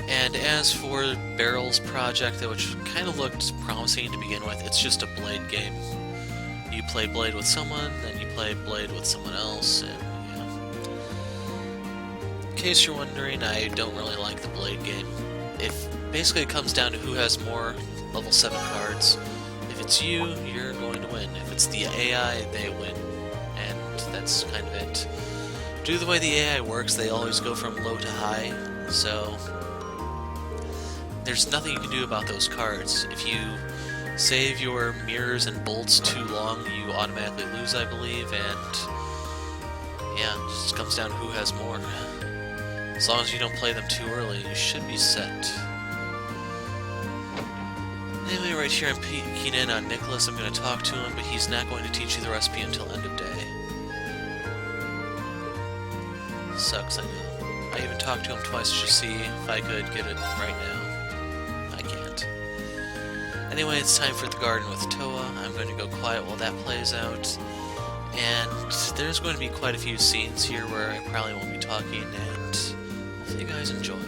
And as for Barrel's project, which kind of looked promising to begin with, it's just a Blade game. You play Blade with someone, then you play Blade with someone else, and yeah. In case you're wondering, I don't really like the Blade game. Basically it comes down to who has more level 7 cards. If it's you, you're going to win. If it's the AI, they win. And that's kind of it. Due to the way the AI works, they always go from low to high, so there's nothing you can do about those cards. If you save your mirrors and bolts too long, you automatically lose, I believe, and yeah, it just comes down to who has more. As long as you don't play them too early, you should be set. Anyway, right here I'm peeking in on Nicholas. I'm going to talk to him, but he's not going to teach you the recipe until end of day. Sucks, I know. I even talked to him twice to see if I could get it right now. I can't. Anyway, it's time for the garden with Toa. I'm going to go quiet while that plays out. And there's going to be quite a few scenes here where I probably won't be talking, and hopefully you guys enjoy.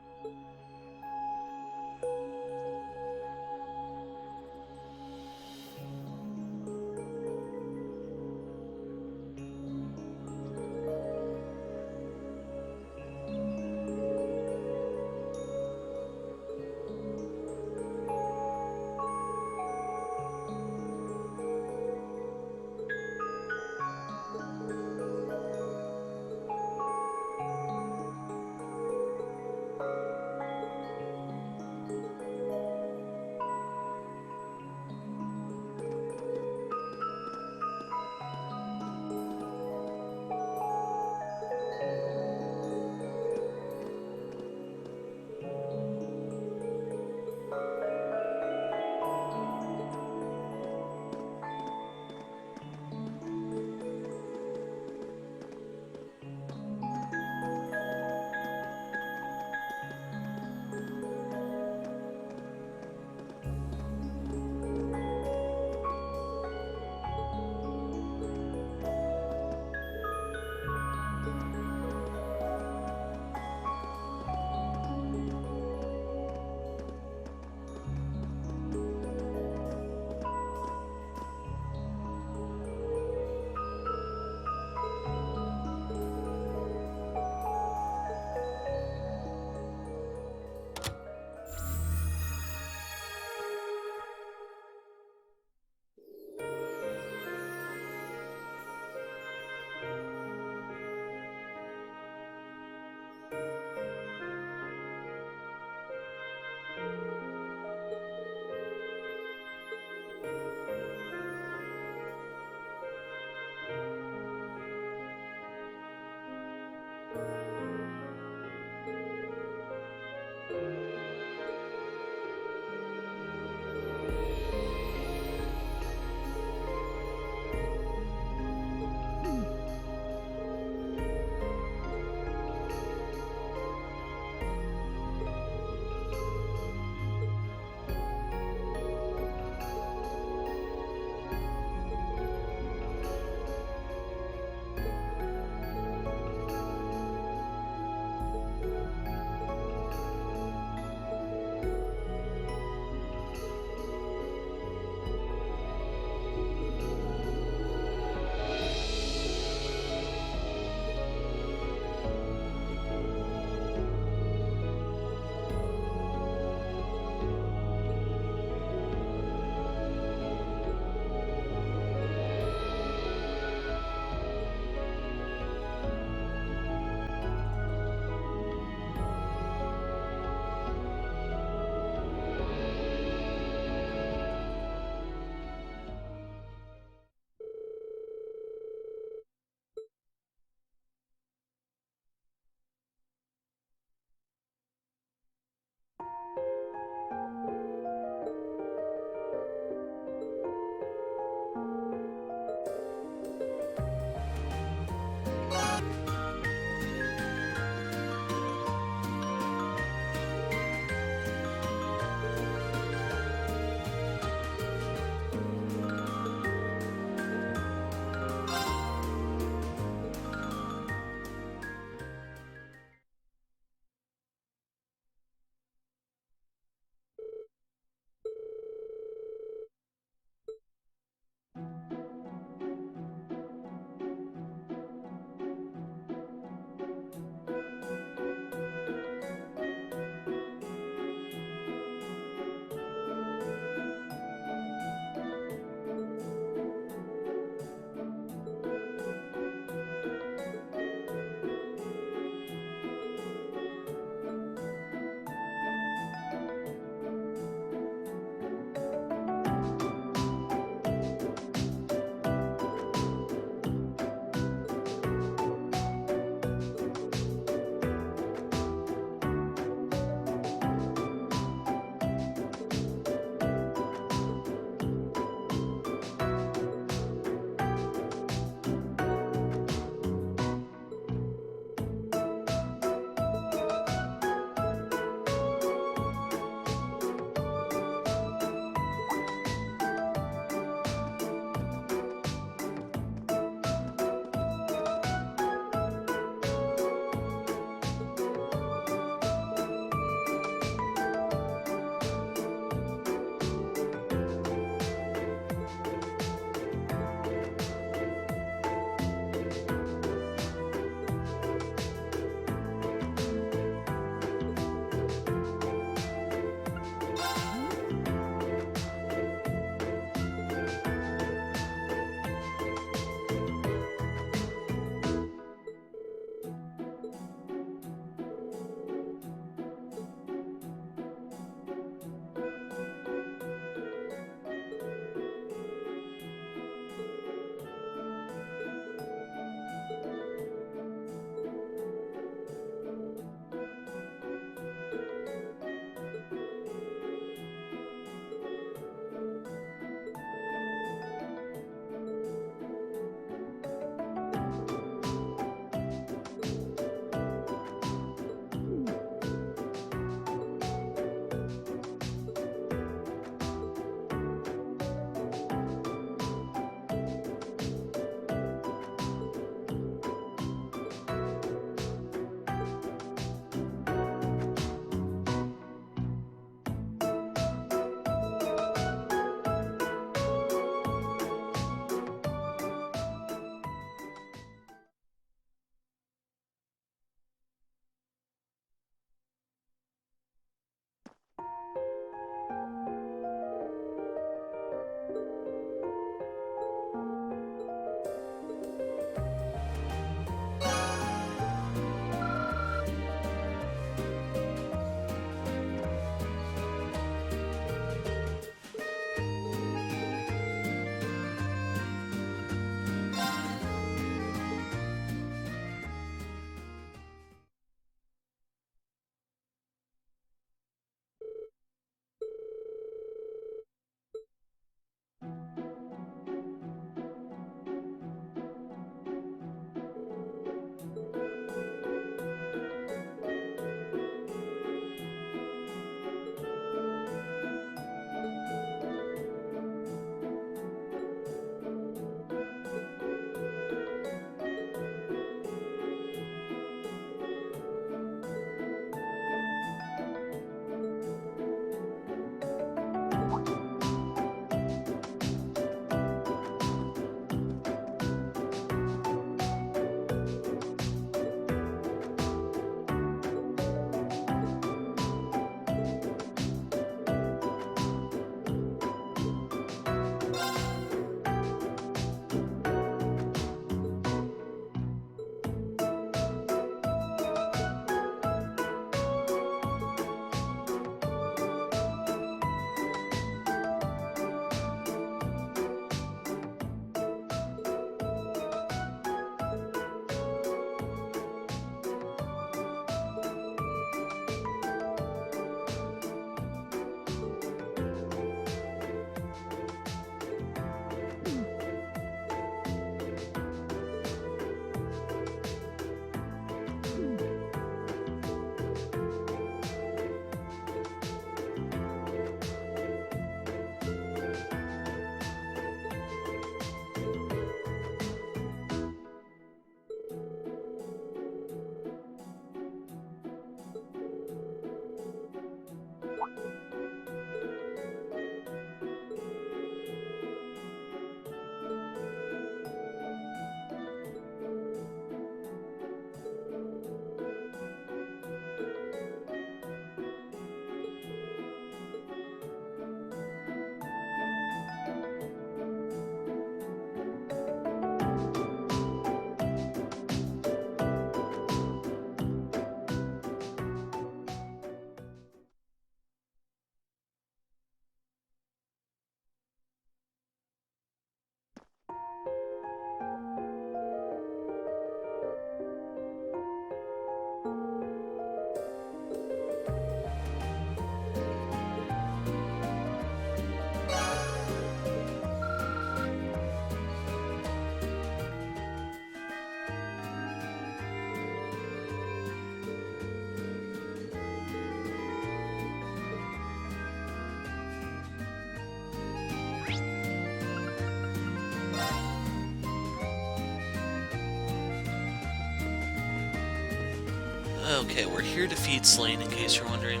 Okay, we're here to feed Slane, in case you're wondering.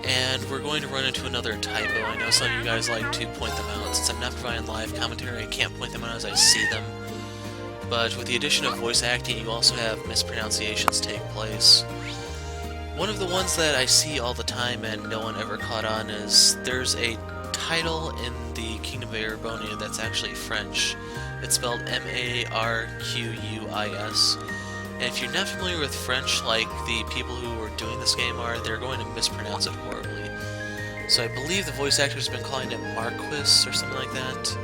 And we're going to run into another typo. I know some of you guys like to point them out. Since I'm not providing live commentary, I can't point them out as I see them. But with the addition of voice acting, you also have mispronunciations take place. One of the ones that I see all the time and no one ever caught on is there's a title in the Kingdom of Erebonia that's actually French. It's spelled M-A-R-Q-U-I-S. And if you're not familiar with French, like the people who are doing this game are, they're going to mispronounce it horribly. So I believe the voice actor's been calling it Marquis or something like that.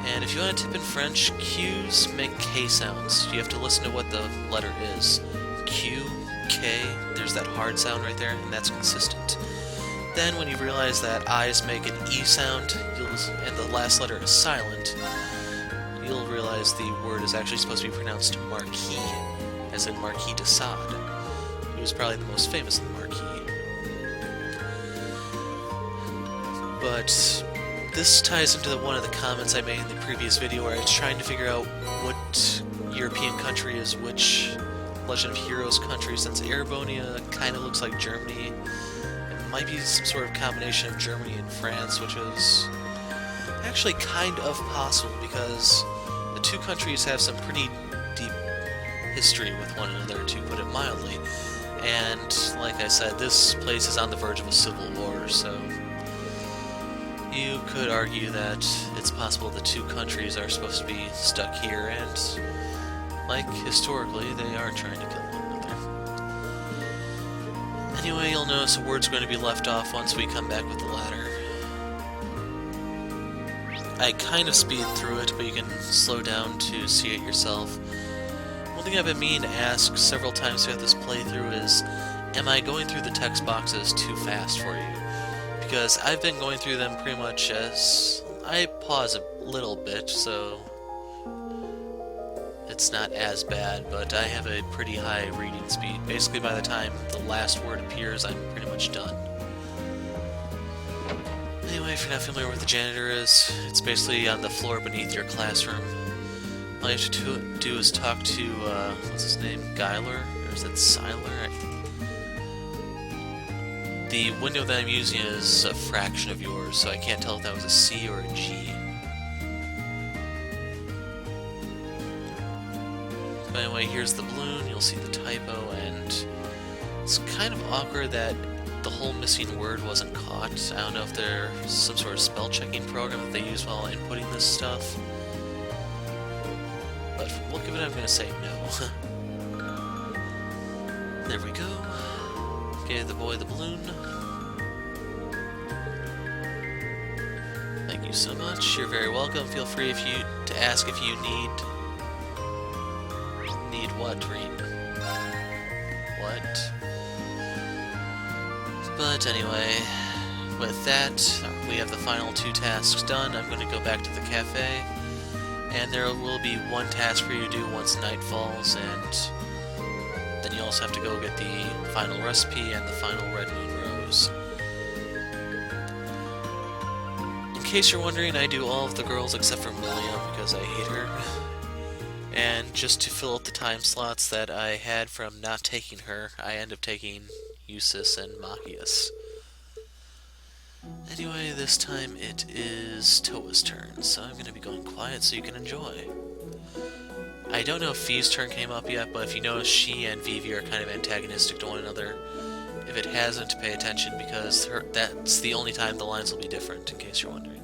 And if you want to type in French, Q's make K sounds. You have to listen to what the letter is. Q, K, there's that hard sound right there, and that's consistent. Then when you realize that I's make an E sound, and the last letter is silent, you'll realize the word is actually supposed to be pronounced Marquis, as in Marquis de Sade, who was probably the most famous of the Marquis. But this ties into one of the comments I made in the previous video where I was trying to figure out what European country is which Legend of Heroes country, since Erebonia kind of looks like Germany. It might be some sort of combination of Germany and France, which is actually kind of possible because the two countries have some pretty deep history with one another, to put it mildly. And like I said, this place is on the verge of a civil war, so you could argue that it's possible the two countries are supposed to be stuck here, and like historically, they are trying to kill one another. Anyway, you'll notice a word's going to be left off once we come back with the ladder. I kind of speed through it, but you can slow down to see it yourself. One thing I've been meaning to ask several times throughout this playthrough is, am I going through the text boxes too fast for you? Because I've been going through them pretty much as I pause a little bit, so it's not as bad, but I have a pretty high reading speed. Basically, by the time the last word appears, I'm pretty much done. Anyway, if you're not familiar with what the janitor is, it's basically on the floor beneath your classroom. All you have to do is talk to, what's his name? Geiler? Or is that Siler? The window that I'm using is a fraction of yours, so I can't tell if that was a C or a G. But anyway, here's the balloon, you'll see the typo, and it's kind of awkward that the whole missing word wasn't caught. I don't know if there's some sort of spell checking program that they use while inputting this stuff. But from the look of it, I'm going to say no. There we go. Gave the boy the balloon. Thank you so much. You're very welcome. Feel free to ask if you need what, Reed? What? But anyway, with that, we have the final two tasks done. I'm going to go back to the cafe, and there will be one task for you to do once night falls, and then you also have to go get the final recipe and the final red moon rose. In case you're wondering, I do all of the girls except for Milliam because I hate her. And just to fill up the time slots that I had from not taking her, I end up taking Eustace and Machias. Anyway, this time it is Toa's turn, so I'm going to be going quiet so you can enjoy. I don't know if Vive's turn came up yet, but if you notice, she and Vivi are kind of antagonistic to one another. If it hasn't, pay attention, because that's the only time the lines will be different, in case you're wondering.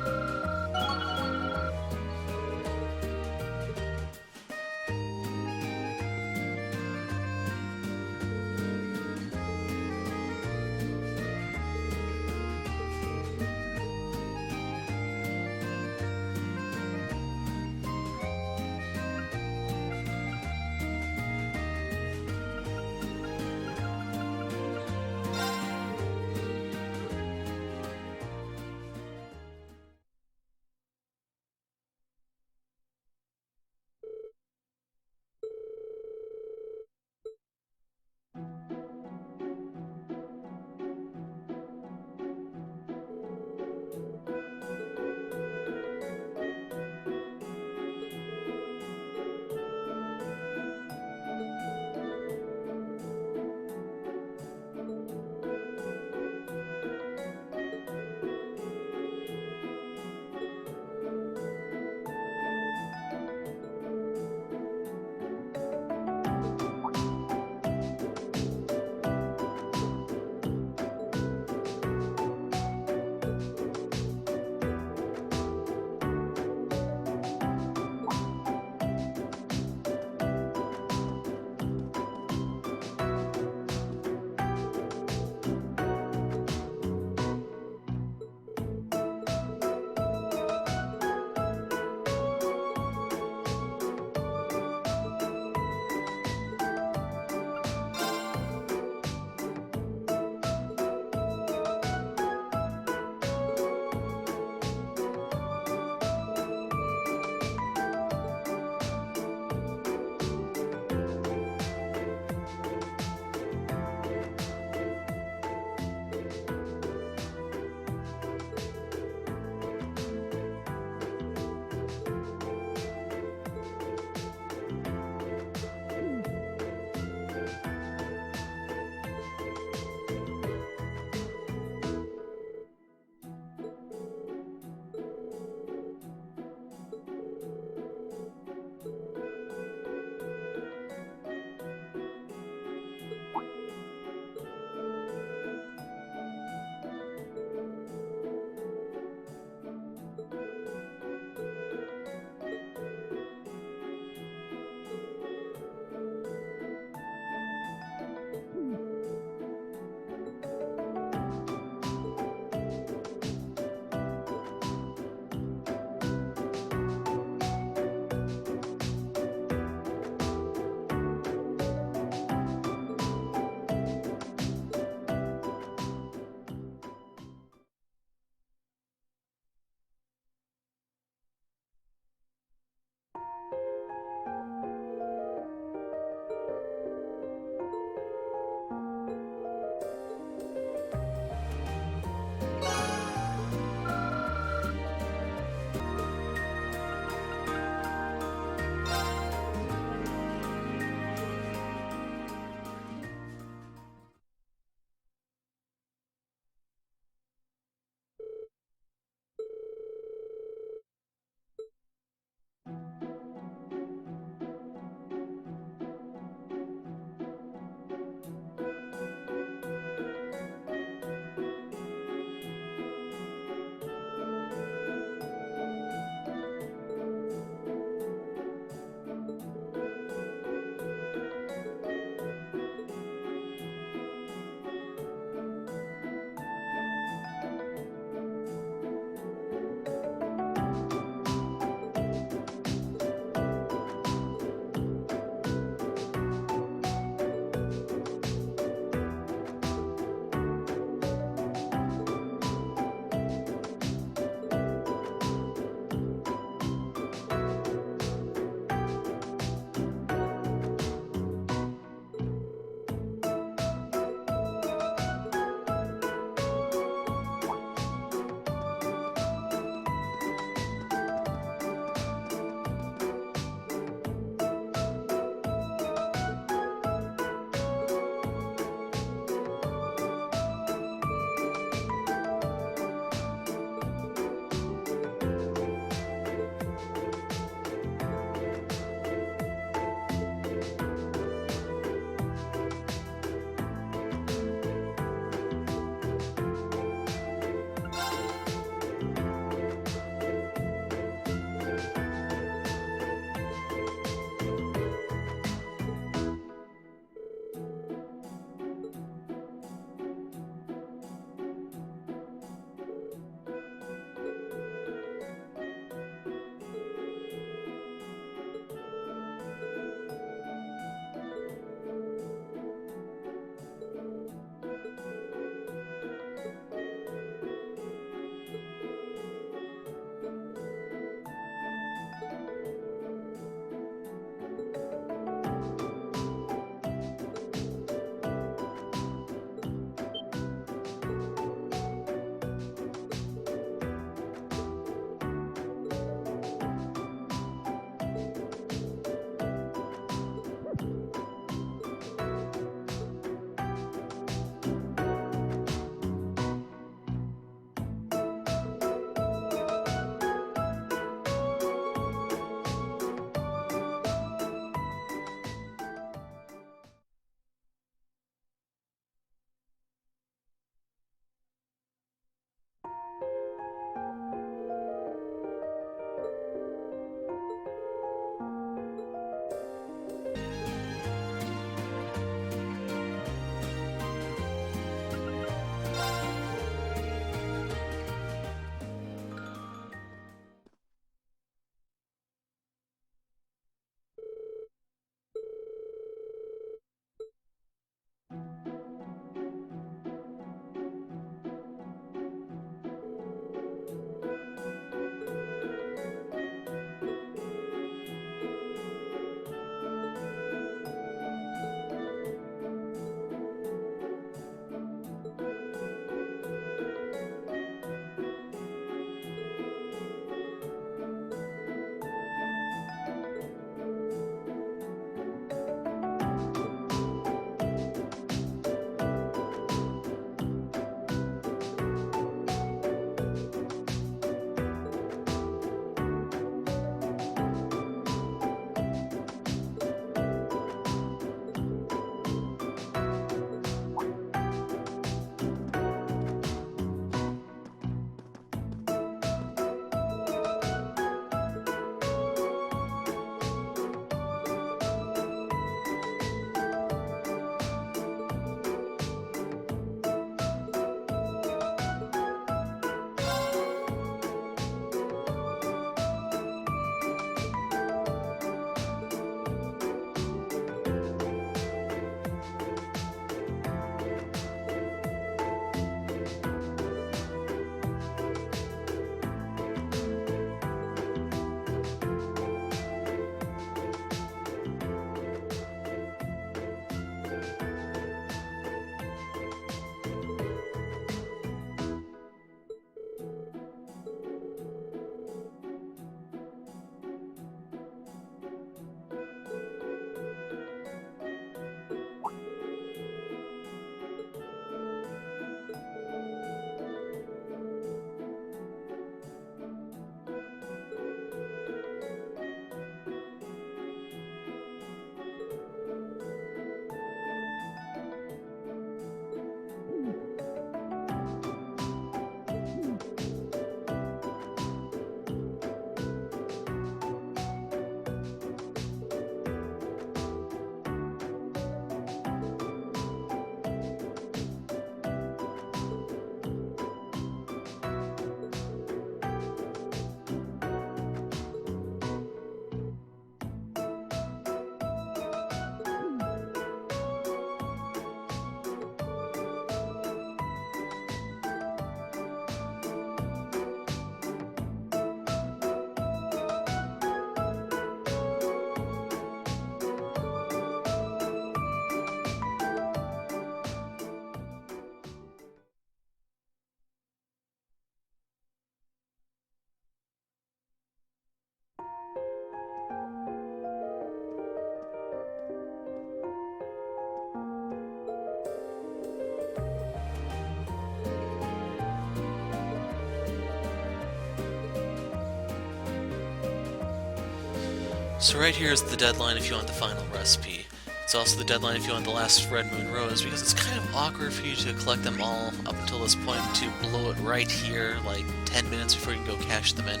So right here is the deadline if you want the final recipe. It's also the deadline if you want the last Red Moon Rose, because it's kind of awkward for you to collect them all up until this point to blow it right here, like 10 minutes before you can go cash them in.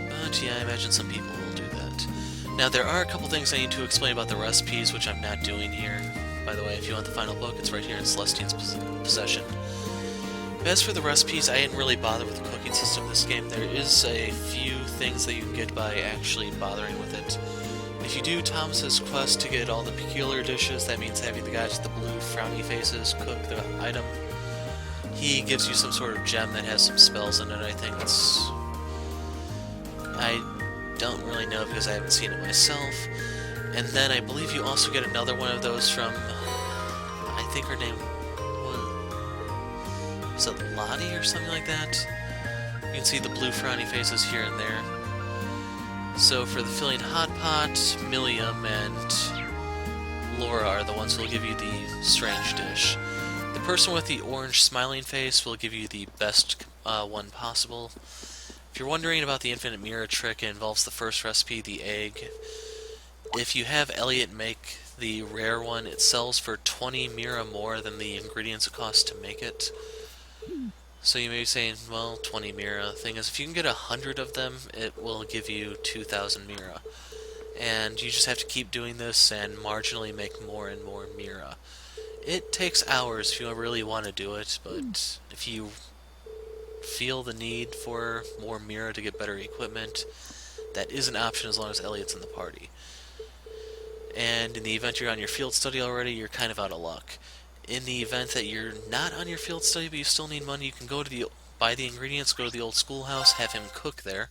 But yeah, I imagine some people will do that. Now there are a couple things I need to explain about the recipes, which I'm not doing here. By the way, if you want the final book, it's right here in Celestine's possession. As for the recipes, I didn't really bother with the cooking system in this game. There is a few things that you can get by actually bothering with it. If you do Thomas's quest to get all the peculiar dishes, that means having the guys with the blue frowny faces cook the item. He gives you some sort of gem that has some spells in it, I think. I don't really know because I haven't seen it myself. And then I believe you also get another one of those from, I think her name was it Lottie or something like that? You can see the blue frowny faces here and there. So for the filling hot pot, Milliam and Laura are the ones who will give you the strange dish. The person with the orange smiling face will give you the best one possible. If you're wondering about the infinite mirror trick, it involves the first recipe, the egg. If you have Elliot make the rare one, it sells for 20 mira more than the ingredients it costs to make it. So you may be saying, well, 20 mira. The thing is, if you can get 100 of them, it will give you 2,000 mira. And you just have to keep doing this and marginally make more and more mira. It takes hours if you really want to do it, but if you feel the need for more mira to get better equipment, that is an option as long as Elliot's in the party. And in the event you're on your field study already, you're kind of out of luck. In the event that you're not on your field study but you still need money, you can go to buy the ingredients, go to the old schoolhouse, have him cook there,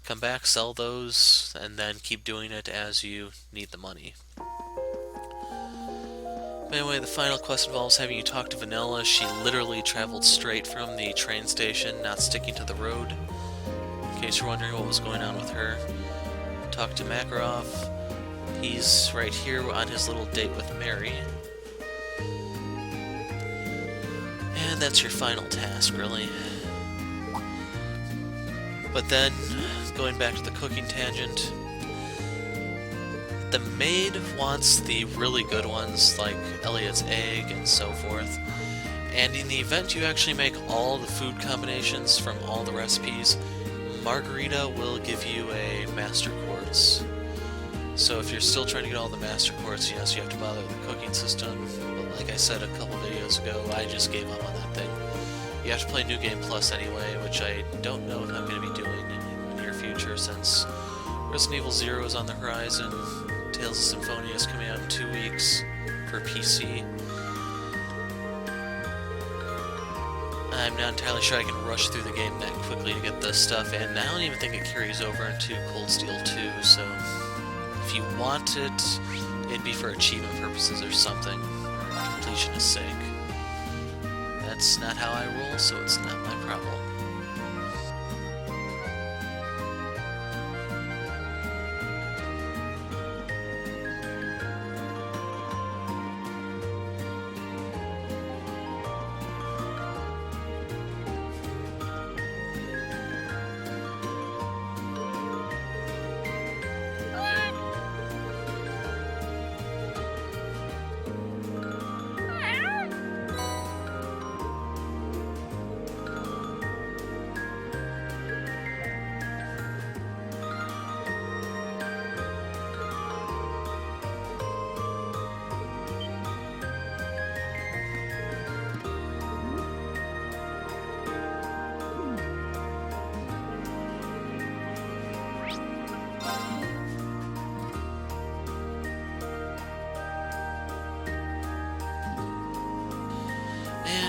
come back, sell those, and then keep doing it as you need the money. But anyway, the final quest involves having you talk to Vanilla. She literally traveled straight from the train station, not sticking to the road. In case you're wondering what was going on with her. Talk to Makarov. He's right here on his little date with Mary. And that's your final task, really. But then, going back to the cooking tangent, the maid wants the really good ones, like Elliot's egg and so forth. And in the event you actually make all the food combinations from all the recipes, Margarita will give you a Master Quartz. So if you're still trying to get all the Master Quartz, yes, you have to bother with the cooking system. But like I said a couple videos ago, I just gave up on that thing. You have to play New Game Plus anyway, which I don't know if I'm going to be doing in the near future since Resident Evil 0 is on the horizon. Tales of Symphonia is coming out in 2 weeks for PC. I'm not entirely sure I can rush through the game that quickly to get this stuff, and I don't even think it carries over into Cold Steel 2, so if you want it, it'd be for achievement purposes or something, or completionist sake. That's not how I roll, so it's not my problem.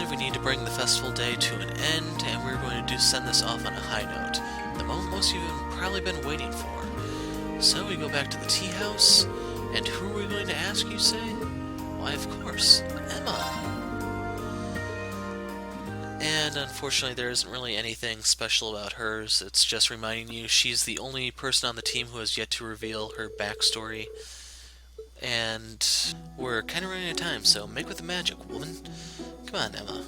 We need to bring the festival day to an end, and we're going to send this off on a high note. The moment most of you have probably been waiting for. So we go back to the tea house, and who are we going to ask, you say? Why, of course, Emma. And unfortunately there isn't really anything special about hers. It's just reminding you she's the only person on the team who has yet to reveal her backstory. And we're kind of running out of time, so make with the magic, woman. Come on, Emma.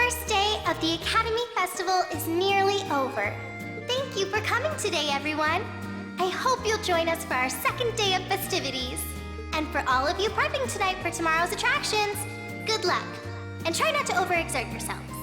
first day of the Academy Festival is nearly over. Thank you for coming today, everyone. I hope you'll join us for our second day of festivities. And for all of you prepping tonight for tomorrow's attractions, good luck. And try not to overexert yourselves.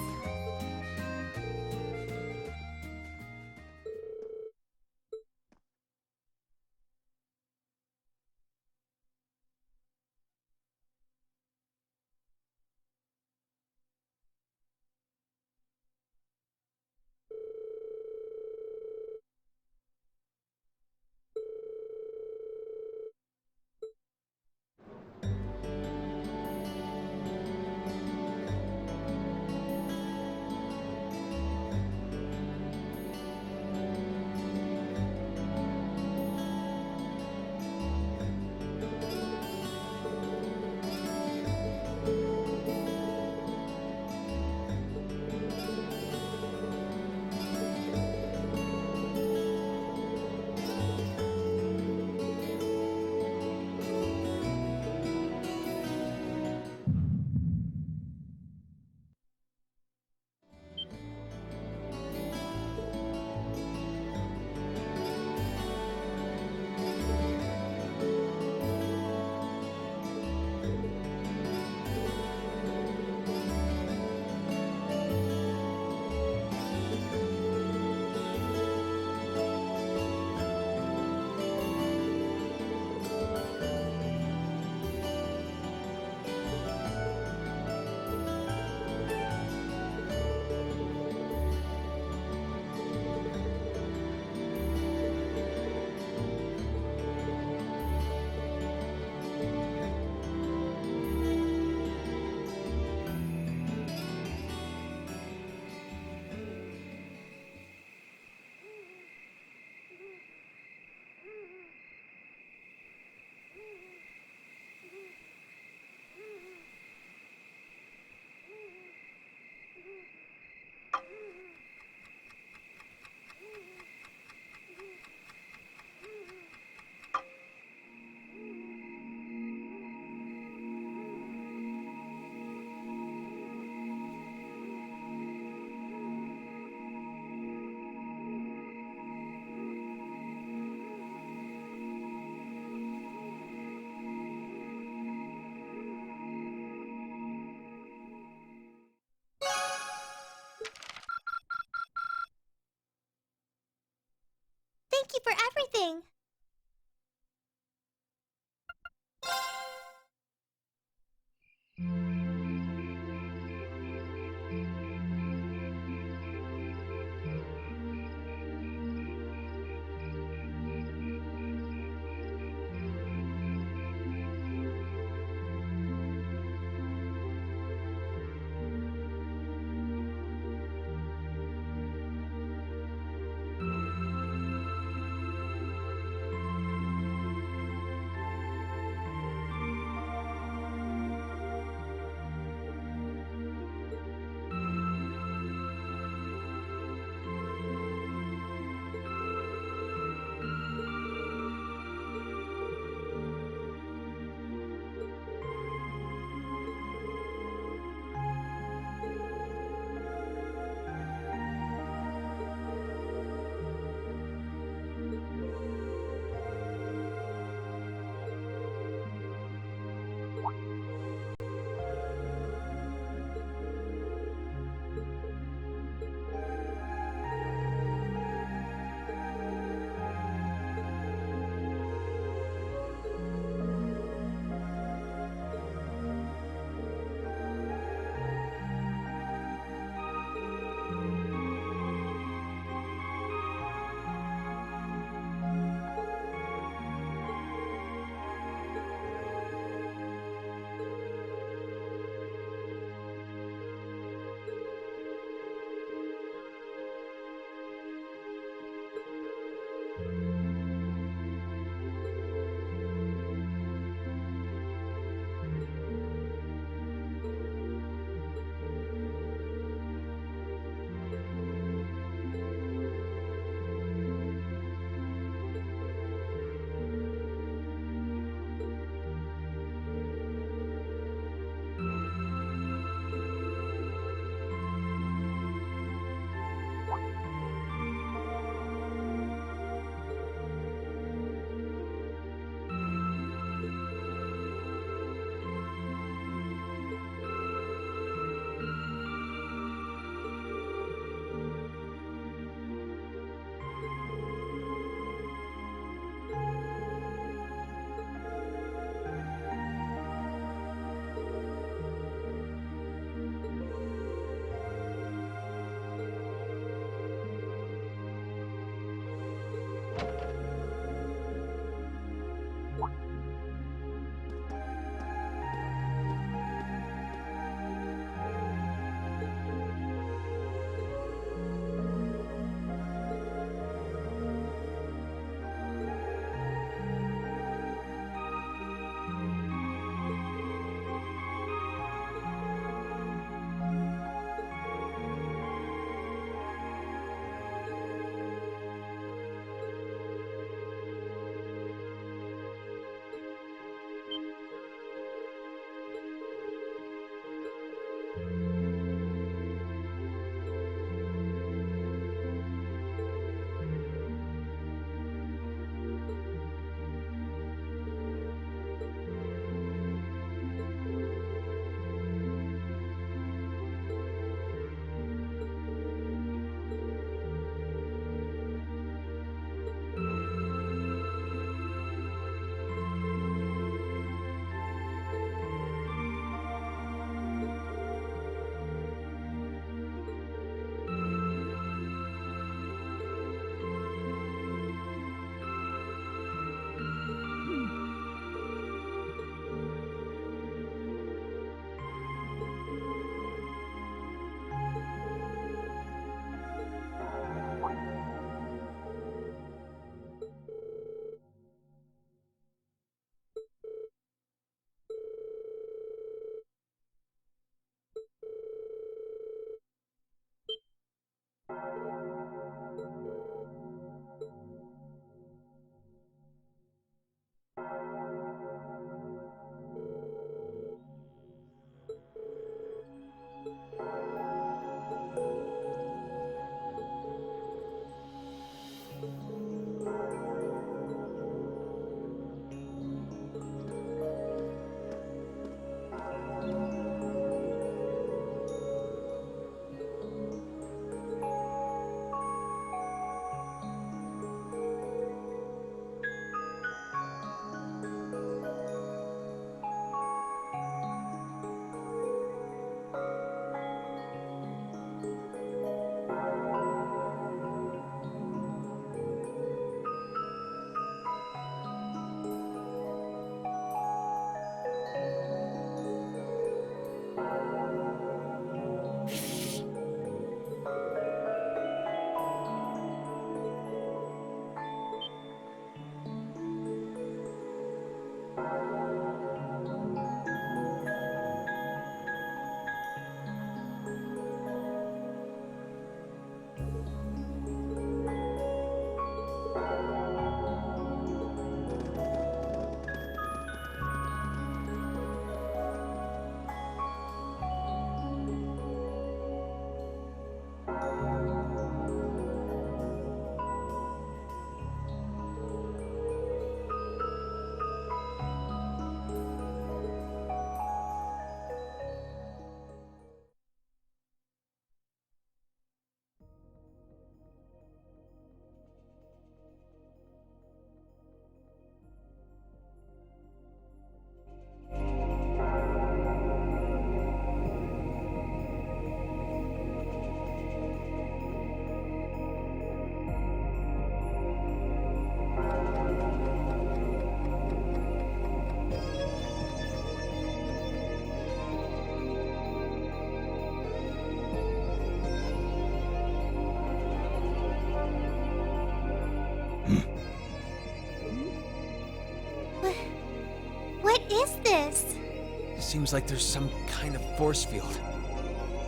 Seems like there's some kind of force field.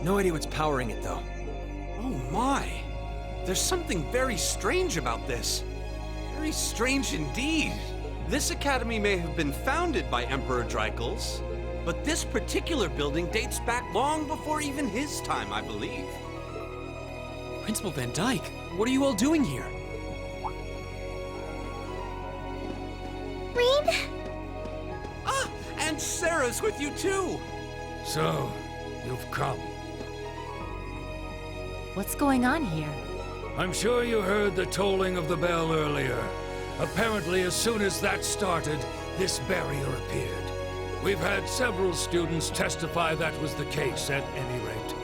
No idea what's powering it, though. Oh my! There's something very strange about this. Very strange indeed. This academy may have been founded by Emperor Dreikels, but this particular building dates back long before even his time, I believe. Principal Van Dyke, what are you all doing here? Rean? Ah, and Sarah's with you too! So, you've come. What's going on here? I'm sure you heard the tolling of the bell earlier. Apparently, as soon as that started, this barrier appeared. We've had several students testify that was the case, at any rate.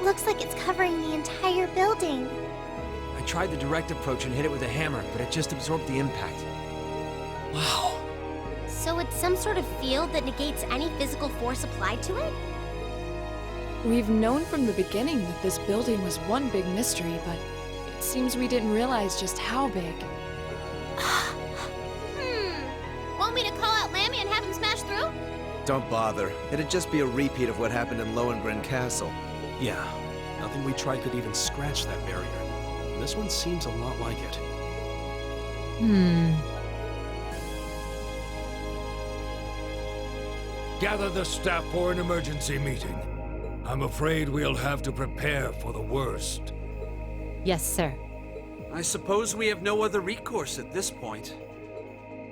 Looks like it's covering the entire building. I tried the direct approach and hit it with a hammer, but it just absorbed the impact. Wow. So it's some sort of field that negates any physical force applied to it? We've known from the beginning that this building was one big mystery, but it seems we didn't realize just how big. Want me to call out Lammy and have him smash through? Don't bother. It'd just be a repeat of what happened in Lohengrin Castle. Yeah, nothing we tried could even scratch that barrier. This one seems a lot like it. Gather the staff for an emergency meeting. I'm afraid we'll have to prepare for the worst. Yes, sir. I suppose we have no other recourse at this point.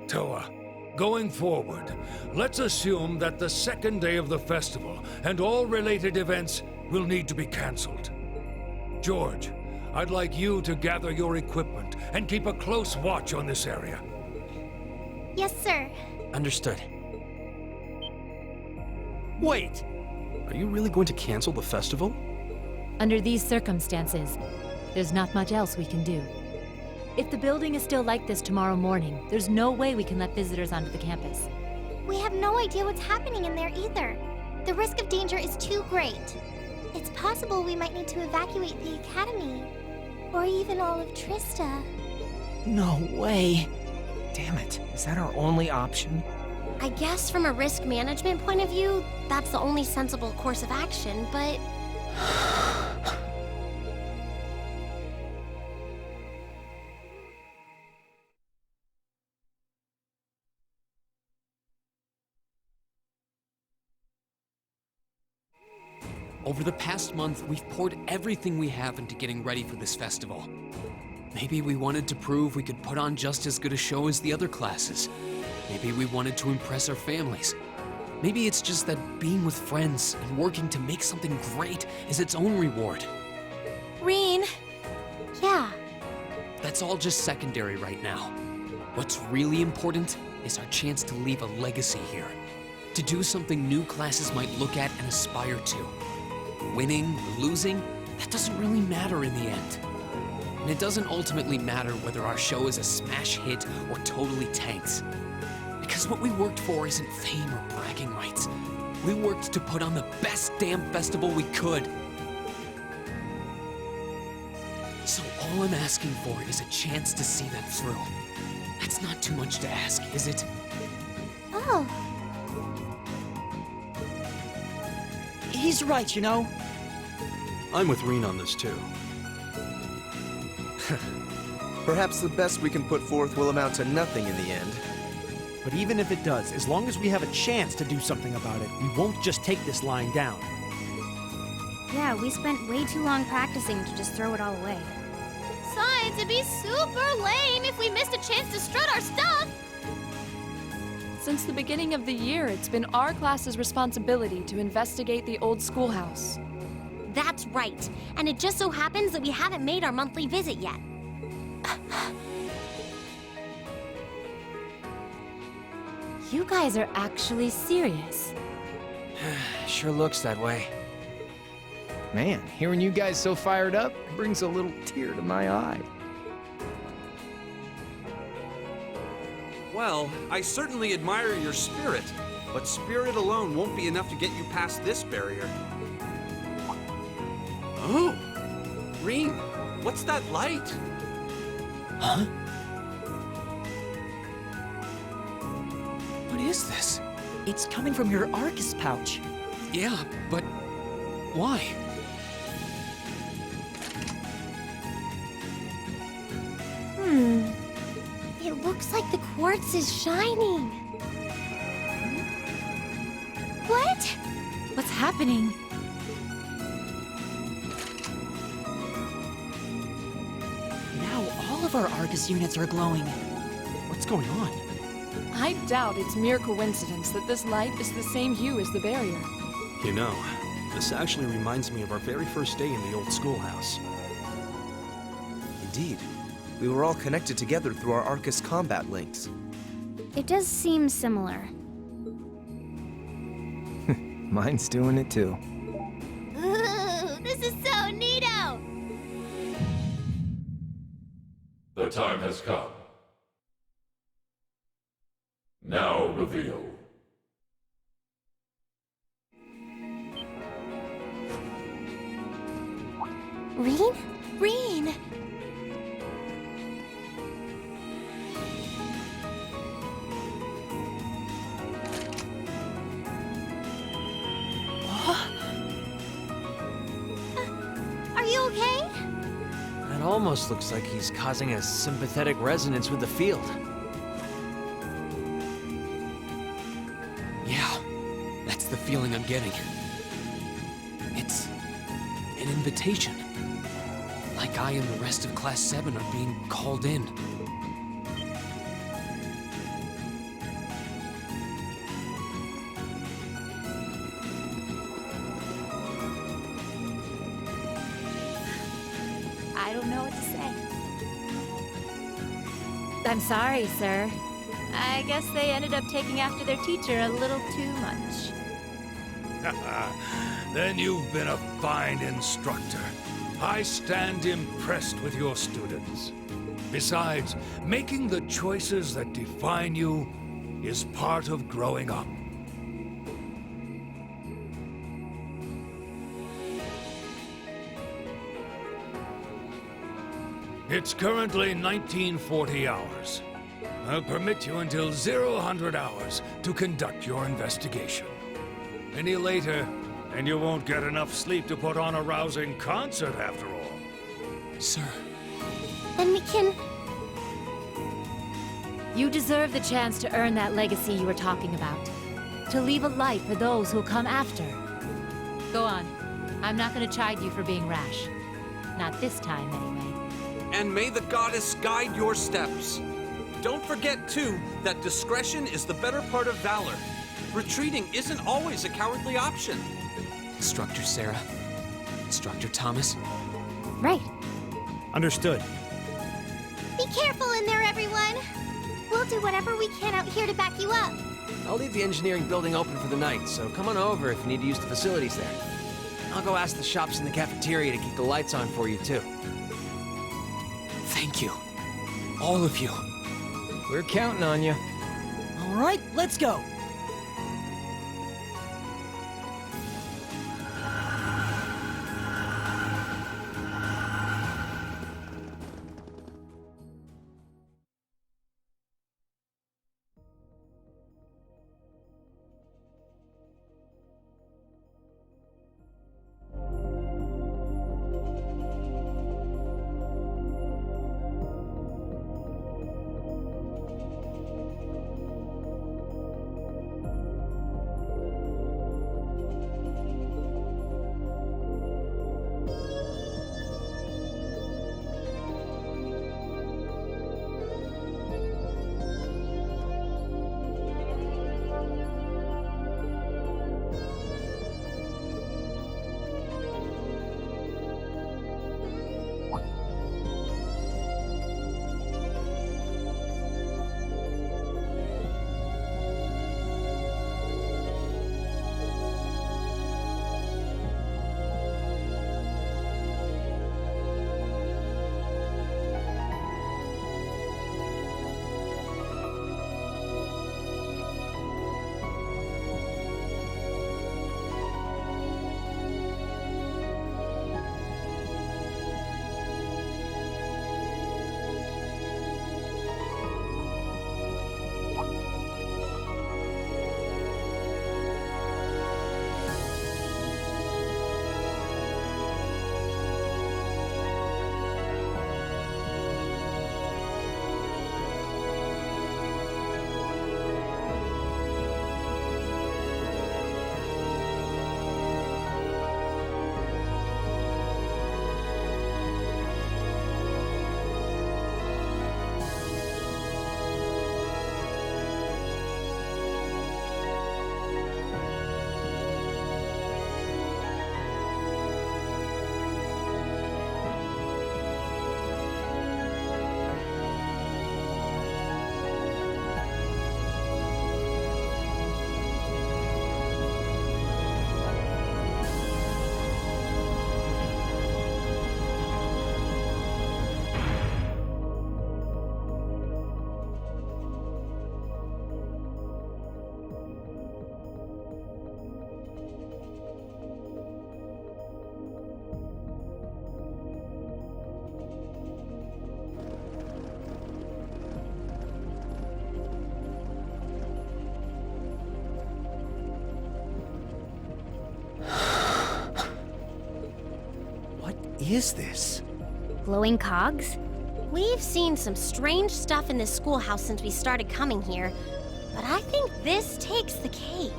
Toa, going forward, let's assume that the second day of the festival and all related events will need to be cancelled. George, I'd like you to gather your equipment and keep a close watch on this area. Yes, sir. Understood. Wait! Are you really going to cancel the festival? Under these circumstances, there's not much else we can do. If the building is still like this tomorrow morning, there's no way we can let visitors onto the campus. We have no idea what's happening in there either. The risk of danger is too great. It's possible we might need to evacuate the academy. Or even all of Trista. No way. Damn it. Is that our only option? I guess from a risk management point of view, that's the only sensible course of action, but... Over the past month, we've poured everything we have into getting ready for this festival. Maybe we wanted to prove we could put on just as good a show as the other classes. Maybe we wanted to impress our families. Maybe it's just that being with friends and working to make something great is its own reward. Reen! Yeah. That's all just secondary right now. What's really important is our chance to leave a legacy here. To do something new classes might look at and aspire to. Winning or losing, that doesn't really matter in the end. And it doesn't ultimately matter whether our show is a smash hit or totally tanks. Because what we worked for isn't fame or bragging rights. We worked to put on the best damn festival we could. So all I'm asking for is a chance to see that through. That's not too much to ask, is it? Oh. He's right, you know. I'm with Reen on this too. Perhaps the best we can put forth will amount to nothing in the end. But even if it does, as long as we have a chance to do something about it, we won't just take this lying down. Yeah, we spent way too long practicing to just throw it all away. Besides, it'd be super lame if we missed a chance to strut our stuff! Since the beginning of the year, it's been our class's responsibility to investigate the old schoolhouse. That's right. And it just so happens that we haven't made our monthly visit yet. You guys are actually serious. Sure looks that way. Man, hearing you guys so fired up brings a little tear to my eye. Well, I certainly admire your spirit, but spirit alone won't be enough to get you past this barrier. Oh! Reen, what's that light? Huh? What is this? It's coming from your Arcus pouch. Yeah, but why? It looks like the quartz is shining. What? What's happening? Now all of our Arcus units are glowing. What's going on? I doubt it's mere coincidence that this light is the same hue as the barrier. You know, this actually reminds me of our very first day in the old schoolhouse. Indeed. We were all connected together through our Arcus combat links. It does seem similar. Mine's doing it too. Ooh, this is so neato! The time has come. Now reveal. Reen? Reen! Are you okay? That almost looks like he's causing a sympathetic resonance with the field. Yeah, that's the feeling I'm getting. It's an invitation. Like I and the rest of Class 7 are being called in. I don't know what to say. I'm sorry, sir. I guess they ended up taking after their teacher a little too much. Then you've been a fine instructor. I stand impressed with your students. Besides, making the choices that define you is part of growing up. It's currently 1940 hours. I'll permit you until 00 hours to conduct your investigation. Any later, and you won't get enough sleep to put on a rousing concert after all. Sir. Then we can... You deserve the chance to earn that legacy you were talking about. To leave a light for those who'll come after. Go on. I'm not gonna chide you for being rash. Not this time, anyway. And may the goddess guide your steps. Don't forget, too, that discretion is the better part of valor. Retreating isn't always a cowardly option. Instructor Sarah. Instructor Thomas. Right. Understood. Be careful in there, everyone! We'll do whatever we can out here to back you up. I'll leave the engineering building open for the night, so come on over if you need to use the facilities there. I'll go ask the shops in the cafeteria to keep the lights on for you, too. Thank you. All of you. We're counting on you. All right, let's go. is this? Glowing cogs? We've seen some strange stuff in this schoolhouse since we started coming here, but I think this takes the cake.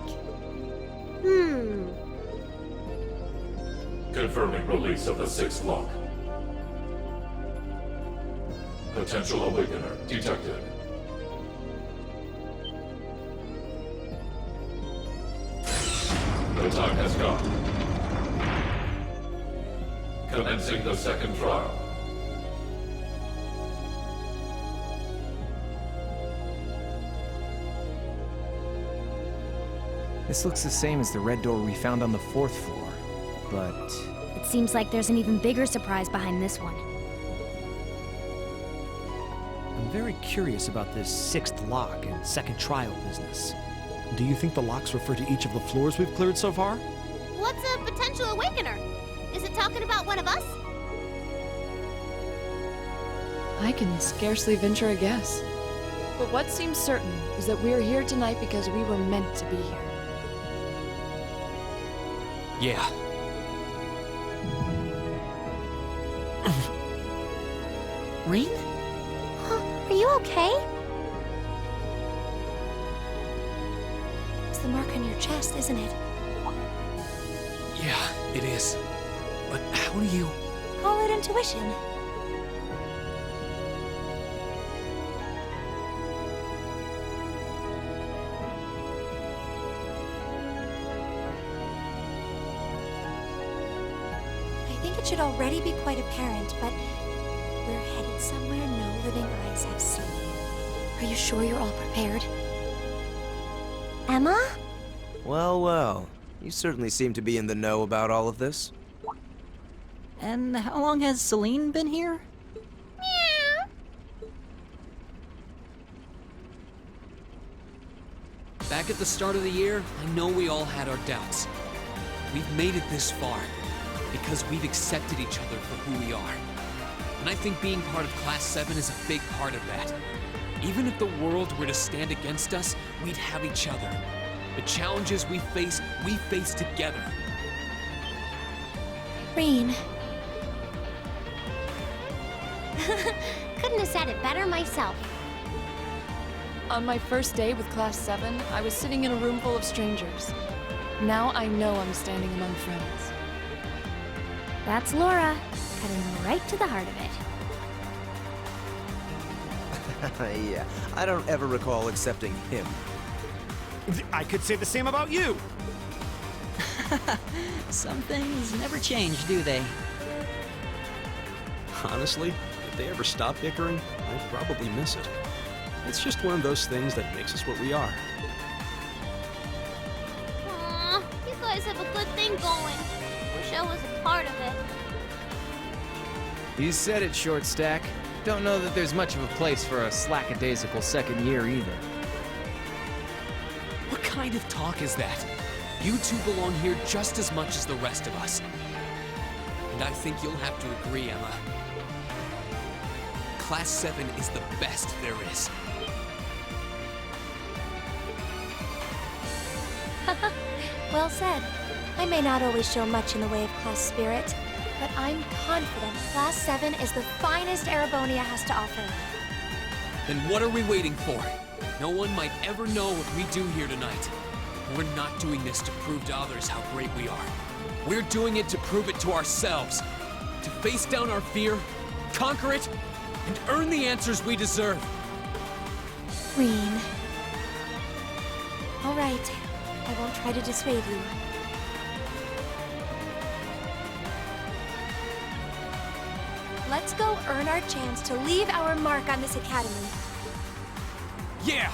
Confirming release of the 6th lock. Potential awakener detected. The time has come. Commencing the 2nd trial. This looks the same as the red door we found on the 4th floor, but... It seems like there's an even bigger surprise behind this one. I'm very curious about this 6th lock and 2nd trial business. Do you think the locks refer to each of the floors we've cleared so far? What's a potential awakener? Is it talking about one of us? I can scarcely venture a guess. But what seems certain is that we're here tonight because we were meant to be here. Yeah. Rain? Are you okay? It's the mark on your chest, isn't it? Yeah, it is. But how do you... Call it intuition. I think it should already be quite apparent, but we're headed somewhere no living eyes have seen. Are you sure you're all prepared? Emma? Well, well. You certainly seem to be in the know about all of this. And how long has Celine been here? Back at the start of the year, I know we all had our doubts. We've made it this far because we've accepted each other for who we are. And I think being part of Class 7 is a big part of that. Even if the world were to stand against us, we'd have each other. The challenges we face together. Rain. Couldn't have said it better myself. On my first day with Class 7, I was sitting in a room full of strangers. Now I know I'm standing among friends. That's Laura, cutting right to the heart of it. Yeah, I don't ever recall accepting him. I could say the same about you! Some things never change, do they? Honestly, if they ever stop bickering, I'd probably miss it. It's just one of those things that makes us what we are. Aw, you guys have a good thing going. Wish I was a part of it. You said it, Short Stack. Don't know that there's much of a place for a slackadaisical second year either. What kind of talk is that? You two belong here just as much as the rest of us. And I think you'll have to agree, Emma. Class 7 is the best there is. Well said. I may not always show much in the way of class spirit, but I'm confident Class 7 is the finest Erebonia has to offer. Then what are we waiting for? No one might ever know what we do here tonight. We're not doing this to prove to others how great we are. We're doing it to prove it to ourselves. To face down our fear, conquer it, and earn the answers we deserve. Green. All right. I won't try to dissuade you. Let's go earn our chance to leave our mark on this academy. Yeah!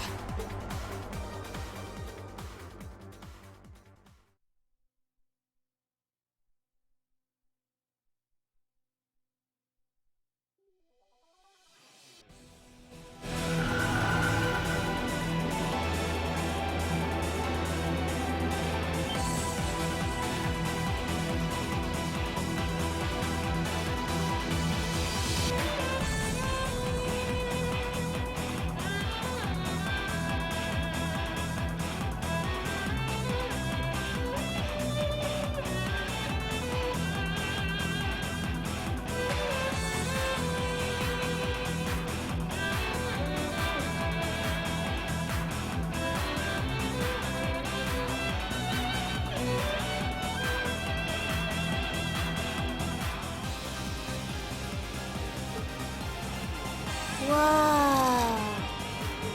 Whoa.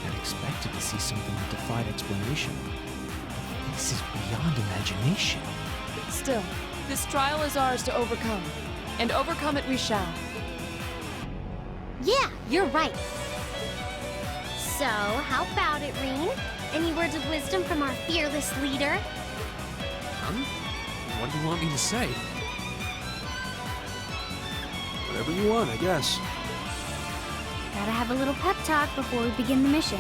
I'd expected to see something that defied explanation. This is beyond imagination. Still, this trial is ours to overcome. And overcome it we shall. Yeah, you're right. So, how about it, Reen? Any words of wisdom from our fearless leader? What do you want me to say? Whatever you want, I guess. Gotta have a little pep talk before we begin the mission.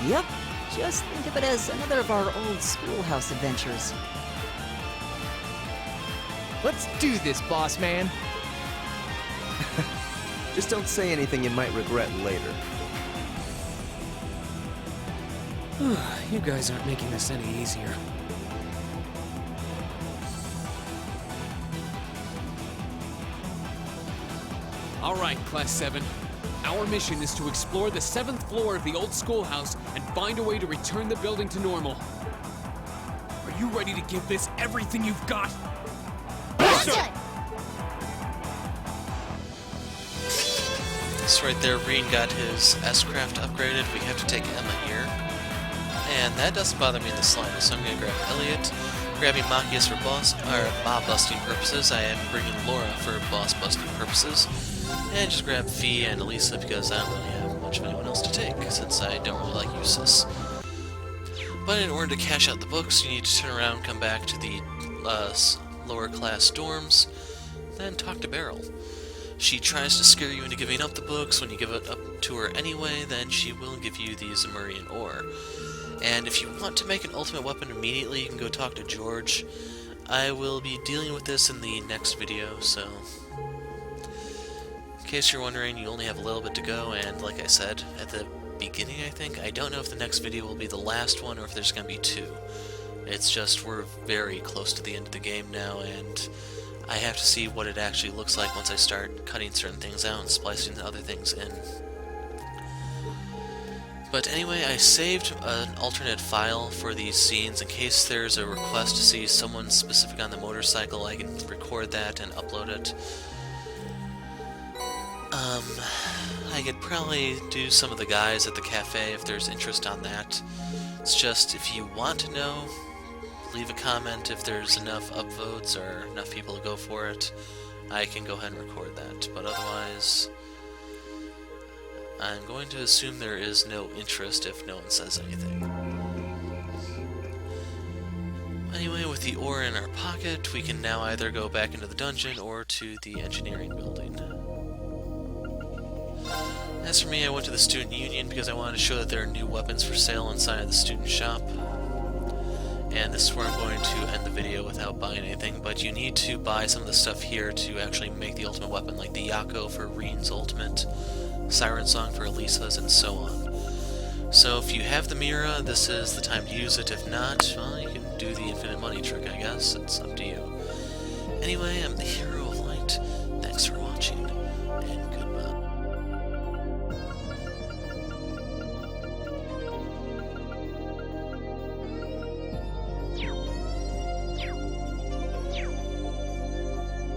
Yep, just think of it as another of our old schoolhouse adventures. Let's do this, boss man. Just don't say anything you might regret later. You guys aren't making this any easier. All right, Class 7. Our mission is to explore the 7th floor of the old schoolhouse and find a way to return the building to normal. Are you ready to give this everything you've got? So right there, Reen got his S-Craft upgraded. We have to take Emma here. And that doesn't bother me in the slightest, so I'm going to grab Elliot. Grabbing Machias for mob-busting purposes. I am bringing Laura for boss-busting purposes. And just grab Fee and Elisa because I don't really have much of anyone else to take, since I don't really like Eustace. But in order to cash out the books, you need to turn around, come back to the lower class dorms, then talk to Beryl. She tries to scare you into giving up the books. When you give it up to her anyway, then she will give you the Zemurian ore. And if you want to make an ultimate weapon immediately, you can go talk to George. I will be dealing with this in the next video, so... in case you're wondering, you only have a little bit to go, and like I said at the beginning, I think, I don't know if the next video will be the last one or if there's going to be 2. It's just we're very close to the end of the game now, and I have to see what it actually looks like once I start cutting certain things out and splicing the other things in. But anyway, I saved an alternate file for these scenes in case there's a request to see someone specific on the motorcycle. I can record that and upload it. I could probably do some of the guys at the cafe if there's interest on that. It's just, if you want to know, leave a comment. If there's enough upvotes or enough people to go for it, I can go ahead and record that. But otherwise, I'm going to assume there is no interest if no one says anything. Anyway, with the ore in our pocket, we can now either go back into the dungeon or to the engineering building. As for me, I went to the student union because I wanted to show that there are new weapons for sale inside the student shop. And this is where I'm going to end the video without buying anything, but you need to buy some of the stuff here to actually make the ultimate weapon, like the Yako for Reen's ultimate, Siren Song for Elisa's, and so on. So if you have the Mira, this is the time to use it. If not, well, you can do the infinite money trick, I guess. It's up to you. Anyway, I'm the Hero of Light. Thanks for watching, and goodbye.